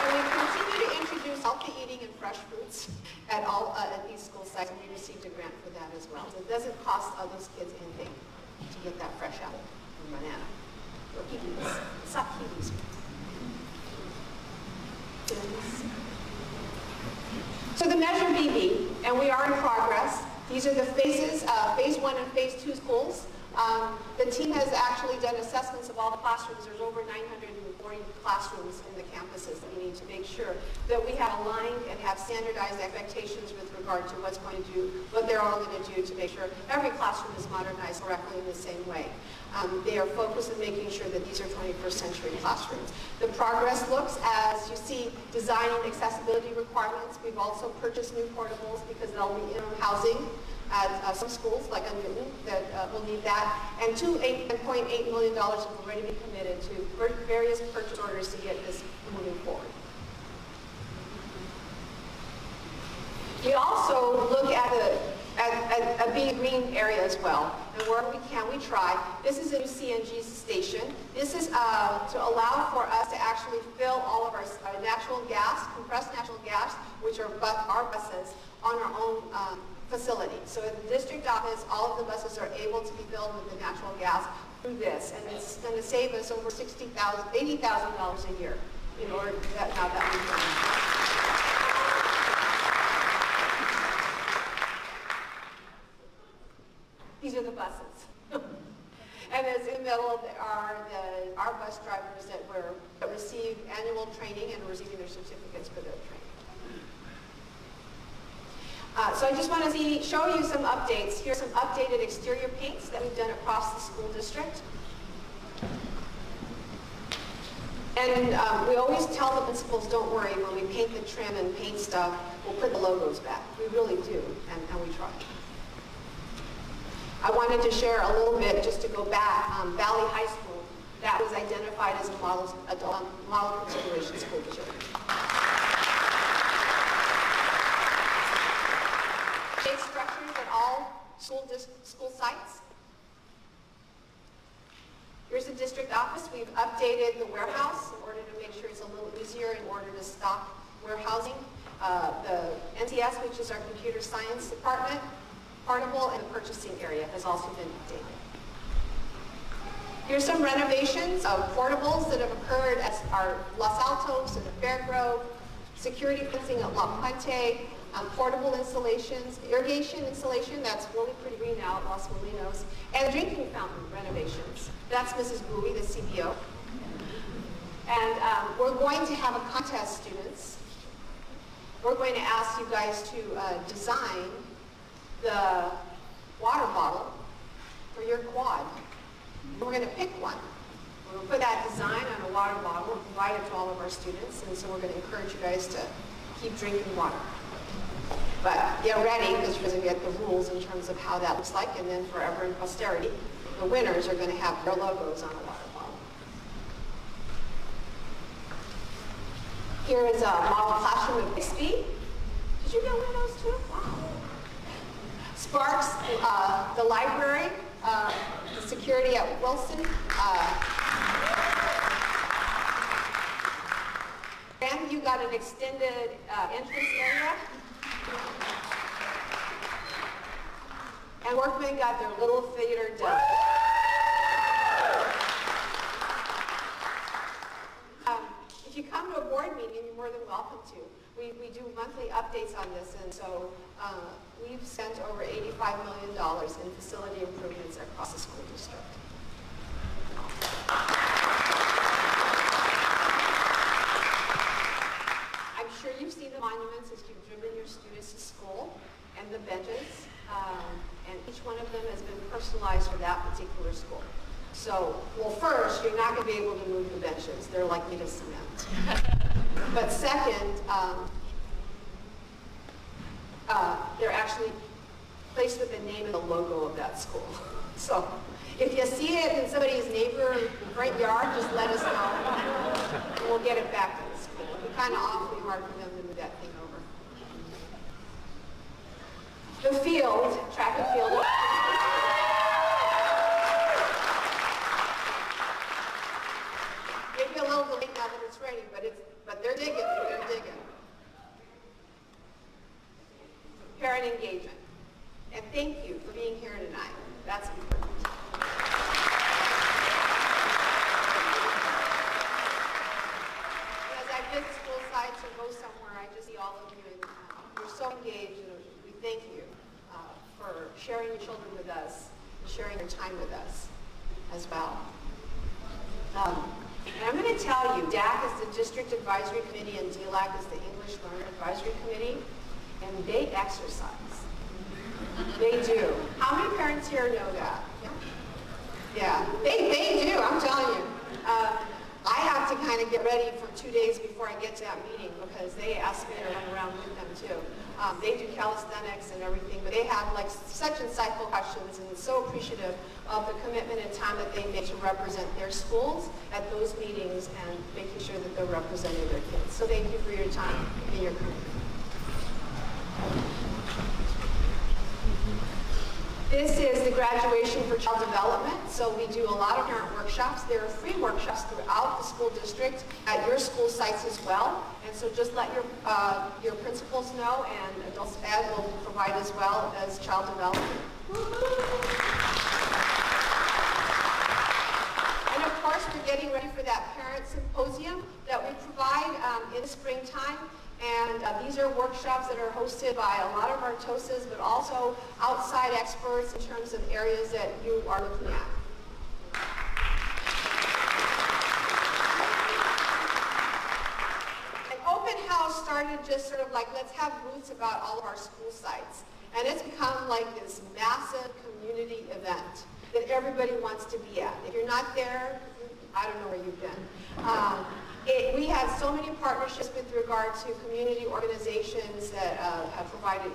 And we continue to introduce healthy eating and fresh fruits at these school sites, and we received a grant for that as well. So it doesn't cost those kids anything to get that fresh apple or banana. Or kiwis. It's not kiwis. So the Measure BB, and we are in progress. These are the phases, phase 1 and phase 2 schools. The team has actually done assessments of all the classrooms. There's over 940 classrooms in the campuses that we need to make sure that we have aligned and have standardized expectations with regard to what they're all going to do to make sure every classroom is modernized correctly in the same way. They are focused on making sure that these are 21st century classrooms. The progress looks, as you see, designing accessibility requirements. We've also purchased new portables because they'll be interim housing at some schools, like Newton, that will need that. And $8.8 million have already been committed to various purchase orders to get this moving forward. We also look at being a green area as well. And wherever we can, we try. This is a new CNG station. This is to allow for us to actually fill all of our natural gas, compressed natural gas, which are our buses, on our own facility. So in the district office, all of the buses are able to be filled with the natural gas through this. And it's going to save us over $80,000 a year in order to have that done. These are the buses. And as in the middle are our bus drivers that receive annual training and are receiving their certificates for their training. So I just want to show you some updates. Here's some updated exterior paints that we've done across the school district. And we always tell the principals, don't worry, when we paint the trim and paint stuff, we'll put the logos back. We really do, and we try. I wanted to share a little bit, just to go back, Valley High School, that was identified as a model consideration school district. Shade structures at all school sites. Here's the district office. We've updated the warehouse in order to make sure it's a little easier in order to stock warehousing. The NTS, which is our computer science department, portable, and the purchasing area has also been updated. Here's some renovations of portables that have occurred at our Los Altos and the Fairgrove, security fencing at La Puente, portable installations, irrigation installation, that's really pretty green now at Los Molinos, and drinking fountain renovations. That's Mrs. Bowie, the CBO. And we're going to have a contest, students. We're going to ask you guys to design the water bottle for your quad. We're going to pick one. We'll put that design on a water bottle and provide it to all of our students, and so we're going to encourage you guys to keep drinking water. But get ready, because you're going to get the rules in terms of how that looks like, and then forever in posterity, the winners are going to have their logos on a water bottle. Here is a model classroom of Bixby. Did you get one of those too? Wow. Sparks, the library, the security at Wilson. And you got an extended entrance area. And Workman got their little theater done. If you come to a board meeting, you're more than welcome to. We do monthly updates on this, and so we've spent over $85 million in facility improvements across the school district. I'm sure you've seen the monuments as you've driven your students to school, and the benches, and each one of them has been personalized for that particular school. So, well, first, you're not going to be able to move the benches. They're like made of cement. But second, they're actually placed with the name and the logo of that school. So, if you see it in somebody's neighbor front yard, just let us know, and we'll get it back to the school. It'd be kind of awfully hard for them to move that thing over. The field, track and field. Maybe a little delayed now that it's ready, but they're digging, they're digging. Parent engagement. And thank you for being here tonight. That's important. As I visit school sites or go somewhere, I just see all of you, and you're so engaged, and we thank you for sharing your children with us and sharing your time with us as well. And I'm going to tell you, DAC is the District Advisory Committee and DLAC is the English Learner Advisory Committee, and they exercise. They do. How many parents here know that? Yeah, they do, I'm telling you. I have to kind of get ready for 2 days before I get to that meeting because they ask me to run around with them too. They do calisthenics and everything, but they have like such insightful questions and so appreciative of the commitment and time that they make to represent their schools at those meetings and making sure that they're representing their kids. So thank you for your time and your commitment. This is the graduation for child development. So we do a lot of parent workshops. There are free workshops throughout the school district at your school sites as well. And so just let your principals know, and Adults Ed will provide as well as child development. And of course, we're getting ready for that parent symposium that we provide in the springtime. And these are workshops that are hosted by a lot of our TOSAs, but also outside experts in terms of areas that you are looking at. An open house started just sort of like, let's have booths about all of our school sites. And it's become like this massive community event that everybody wants to be at. If you're not there, I don't know where you've been. We have so many partnerships with regard to community organizations that have provided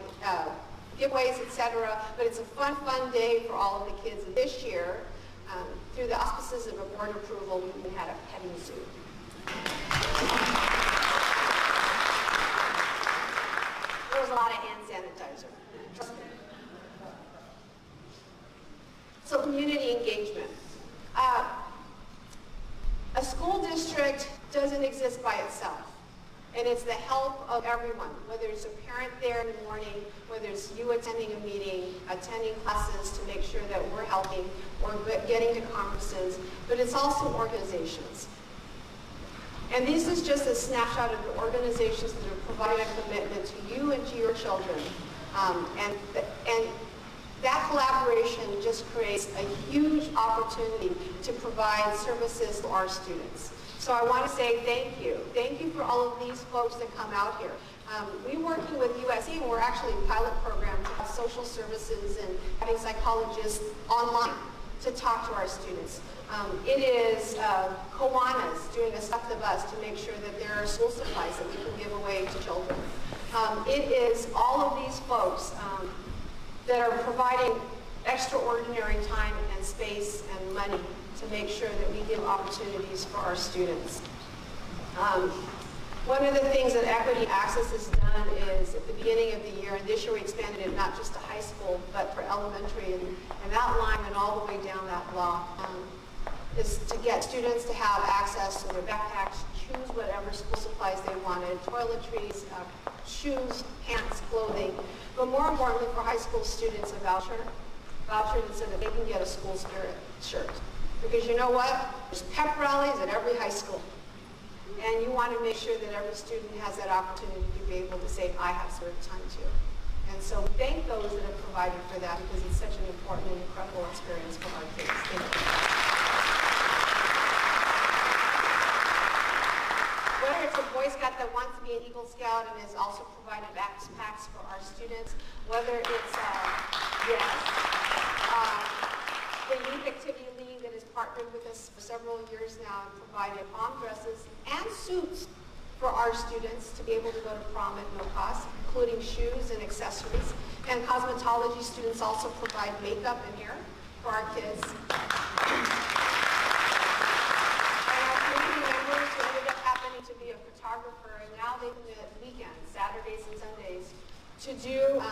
giveaways, etc. But it's a fun day for all of the kids. And this year, through the auspices of a board approval, we had a petting zoo. There was a lot of hand sanitizer. Trust me. So community engagement. A school district doesn't exist by itself. And it's the help of everyone, whether it's a parent there in the morning, whether it's you attending a meeting, attending classes to make sure that we're helping, or getting to conferences, but it's also organizations. And this is just a snapshot of the organizations that are providing a commitment to you and to your children. And that collaboration just creates a huge opportunity to provide services to our students. So I want to say thank you. Thank you for all of these folks that come out here. We're working with USC, and we're actually a pilot program to have social services and having psychologists online to talk to our students. It is Kiwanis doing a Stuff the Bus to make sure that there are school supplies that we can give away to children. It is all of these folks that are providing extraordinary time and space and money to make sure that we give opportunities for our students. One of the things that Equity Access has done is at the beginning of the year, and this year we expanded it not just to high school, but for elementary, and that line and all the way down that block, is to get students to have access to their backpacks, choose whatever school supplies they wanted, toiletries, shoes, pants, clothing, but more importantly for high school students, a voucher so that they can get a school spirit shirt. Because you know what? There's pep rallies at every high school. And you want to make sure that every student has that opportunity to be able to say, I have served time too. And so thank those that have provided for that, because it's such an important and incredible experience for our kids. Thank you. Whether it's a Boy Scout that wants to be an Eagle Scout and has also provided backpacks for our students, whether it's, the Youth Activity League that has partnered with us for several years now and provided prom dresses and suits for our students to be able to go to prom at no cost, including shoes and accessories. And cosmetology students also provide makeup and hair for our kids. And our community members who ended up happening to be a photographer, and now they can do weekends, Saturdays and Sundays, to do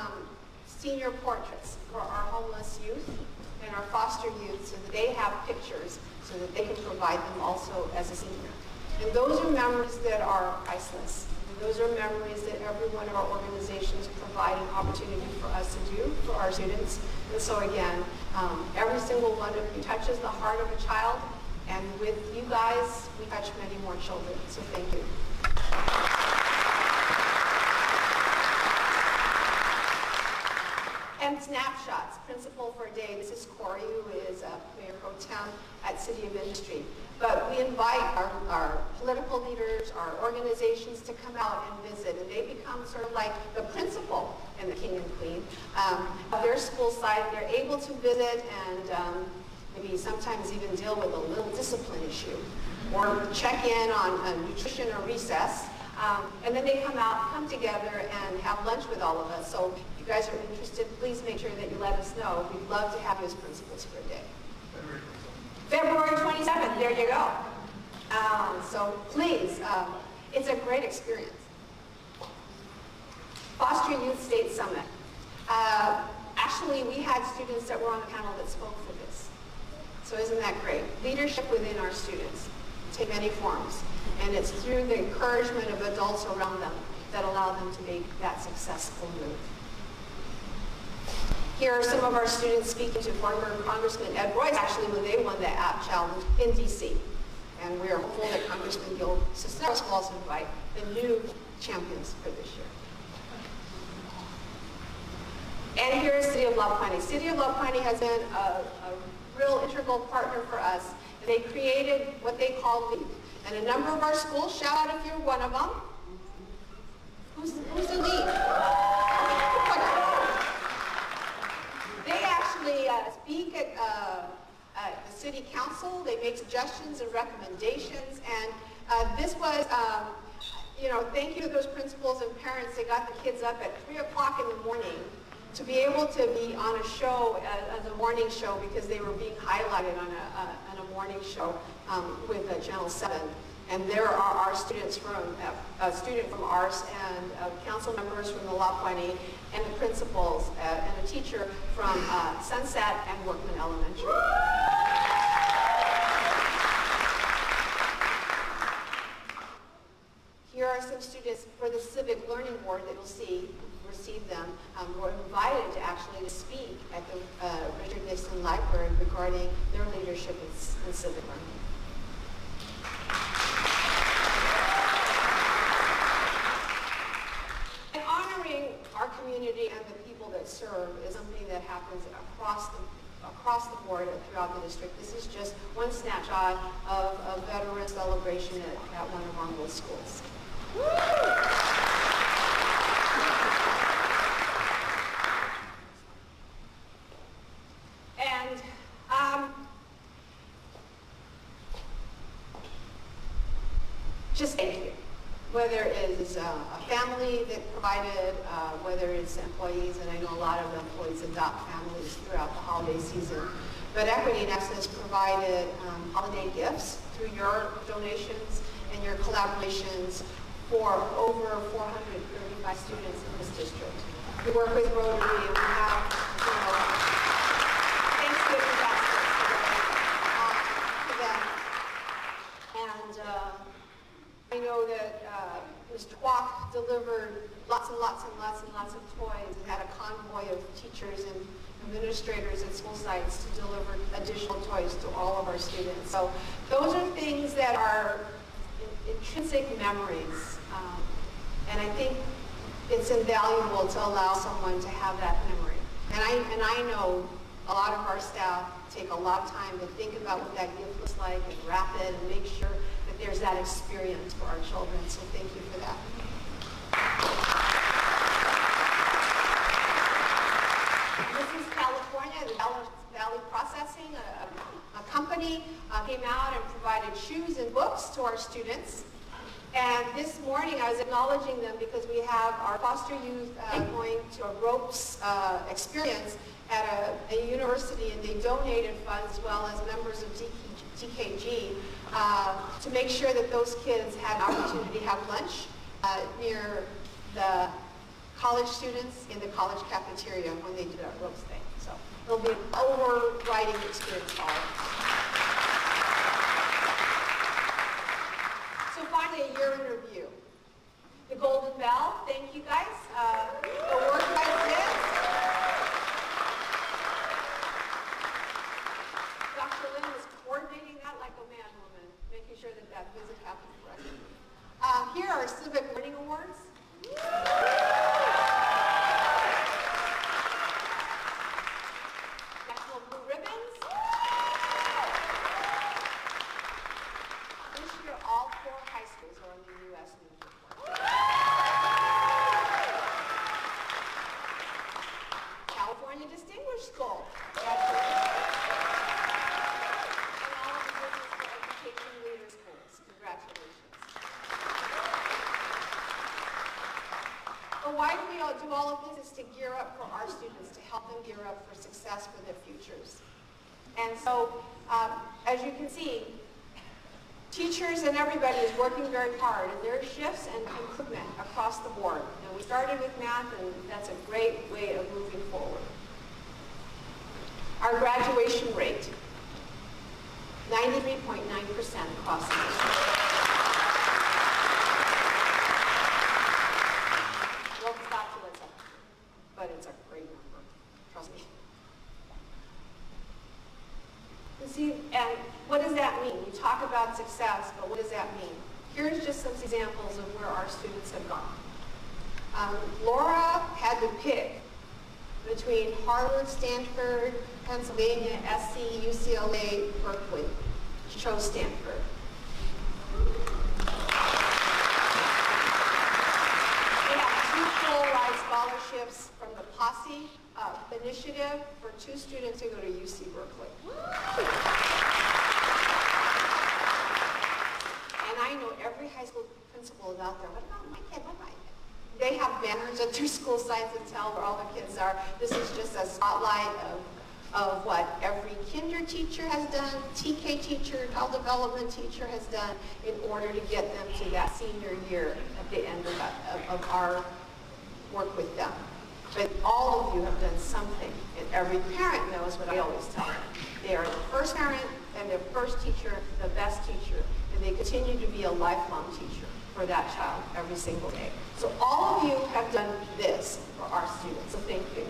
senior portraits for our homeless youth and our foster youth, so that they have pictures so that they can provide them also as a senior. And those are memories that are priceless. And those are memories that every one of our organizations provide an opportunity for us to do for our students. And so again, every single one of you touches the heart of a child, and with you guys, we touch many more children. So thank you. And snapshots, principal for a day. This is Corey, who is Mayor Pro Tem at City of Industry. But we invite our political leaders, our organizations to come out and visit, and they become sort of like the principal and the king and queen of their school site. They're able to visit and maybe sometimes even deal with a little discipline issue, or check in on nutrition or recess. And then they come together and have lunch with all of us. So if you guys are interested, please make sure that you let us know. We'd love to have you as principals for a day. February 27th, there you go. So please, it's a great experience. Foster Youth State Summit. Actually, we had students that were on the panel that spoke for this. So isn't that great? Leadership within our students take many forms. And it's through the encouragement of adults around them that allow them to make that successful move. Here are some of our students speaking to former Congressman Ed Royce, actually, when they won the app challenge in D.C. And we are hopeful that Congressman Gil Cisneros will also invite the new champions for this year. And here is City of La Puente. City of La Puente has been a real integral partner for us. They created what they call LEAP. And a number of our schools, shout out if you're one of them, Who's the lead? They actually speak at the city council. They make suggestions and recommendations. And this was, thank you to those principals and parents. They got the kids up at 3 o'clock in the morning to be able to be on a show, as a morning show, because they were being highlighted on a morning show with Channel 7. And there are our students from, a student from ARS and council members from the La Puente and the principals and a teacher from Sunset and Workman Elementary. Here are some students for the Civic Learning Board that you'll see, receive them, were invited to actually speak at the Richard Nixon Library regarding their leadership in civic learning. And honoring our community and the people that serve is something that happens across the board throughout the district. This is just one snapshot of a veteran celebration at one of our middle schools. And just thank you. Whether it is a family that provided, whether it's employees, and I know a lot of employees adopt families throughout the holiday season, but Equity and Access provided holiday gifts through your donations and your collaborations for over 435 students in this district. We work with Rotary, and we have, thanks to investors to them. And I know that Mr. Kwok delivered lots and lots and lots and lots of toys and had a convoy of teachers and administrators at school sites to deliver additional toys to all of our students. So those are things that are intrinsic memories. And I think it's invaluable to allow someone to have that memory. And I know a lot of our staff take a lot of time to think about what that gift looks like and wrap it and make sure that there's that experience for our children. So thank you for that. This is California, the Valley Processing, a company came out and provided shoes and books to our students. And this morning I was acknowledging them because we have our foster youth going to a ropes experience at a university, and they donated funds as well as members of DKG to make sure that those kids had an opportunity to have lunch near the college students in the college cafeteria when they do that ropes thing. So it'll be an overriding experience for all of us. So finally, a year in review. The Golden Bell, thank you guys. The work you guys did. Dr. Lynn was coordinating that like a man, woman, making sure that that visit happened correctly. Here are Civic Learning Awards. National Blue Ribbons. This year, all 4 high schools are on the U.S. News Report. California Distinguished School. And all of the Business for Education Leader Schools. Congratulations. But why do we all do all of this? Is to gear up for our students, to help them gear up for success for their futures. And so, as you can see, teachers and everybody is working very hard, and there are shifts and improvement across the board. And we started with math, and that's a great way of moving forward. Our graduation rate, 93.9% across the district. Won't stop till it's up, but it's a great number, trust me. And see, and what does that mean? We talk about success, but what does that mean? Here's just some examples of where our students have gone. Laura had to pick between Harvard, Stanford, Pennsylvania, SC, UCLA, Berkeley. She chose Stanford. We have provide scholarships from the Posse initiative for 2 students who go to UC Berkeley. And I know every high school principal is out there. What about my kid? What about my kid? They have banners at their school signs that tell where all the kids are. This is just a spotlight of what every kinder teacher has done, TK teacher, child development teacher has done in order to get them to that senior year at the end of our work with them. But all of you have done something, and every parent knows what I always tell them. They are the first parent and the first teacher, the best teacher, and they continue to be a lifelong teacher for that child every single day. So all of you have done this for our students, so thank you.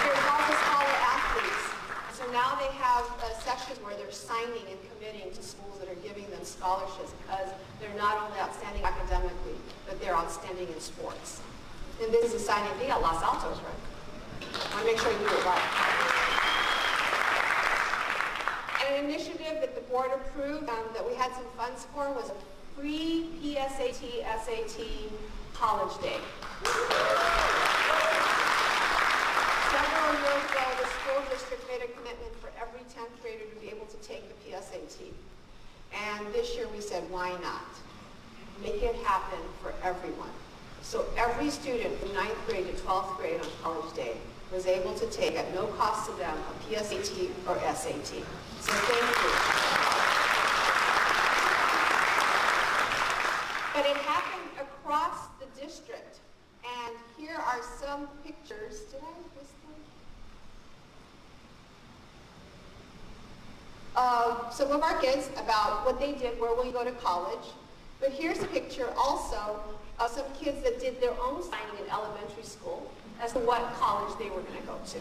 There's also scholar athletes. So now they have sections where they're signing and committing to schools that are giving them scholarships because they're not only outstanding academically, but they're outstanding in sports. And this is a signing. They got Los Altos, right? I want to make sure you do it right. And an initiative that the board approved that we had some funds for was a free PSAT, SAT college day. Several years ago, the school district made a commitment for every 10th grader to be able to take the PSAT. And this year we said, why not? Make it happen for everyone. So every student from 9th grade to 12th grade on college day was able to take, at no cost to them, a PSAT or SAT. So thank you. But it happened across the district. And here are some pictures. Did I miss them? Some of our kids about what they did, where will you go to college. But here's a picture also of some kids that did their own signing in elementary school as to what college they were going to go to.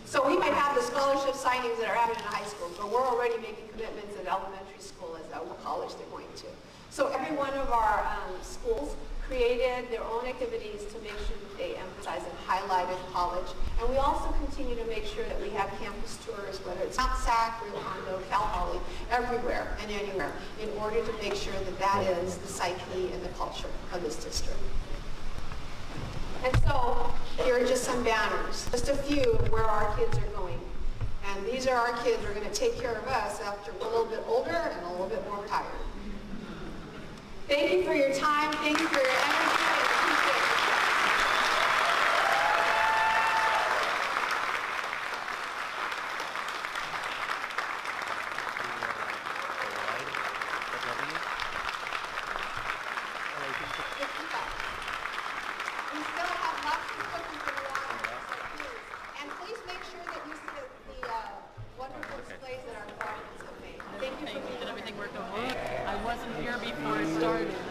So we might have the scholarship signings that are happening in high school, but we're already making commitments at elementary school as to what college they're going to. So every one of our schools created their own activities to make sure that they emphasize and highlighted college. And we also continue to make sure that we have campus tours, whether it's Mount Sac, Rio Hondo, Cal Poly, everywhere and anywhere, in order to make sure that that is the psyche and the culture of this district. And so here are just some banners, just a few of where our kids are going. And these are our kids who are going to take care of us after we're a little bit older and a little bit more retired. Thank you for your time. Thank you for your energy. I appreciate it. We still have lots of cookies in the audience. And please make sure that you see the wonderful displays that our farmers have made. Thank you for Did everything work okay? I wasn't here before it started.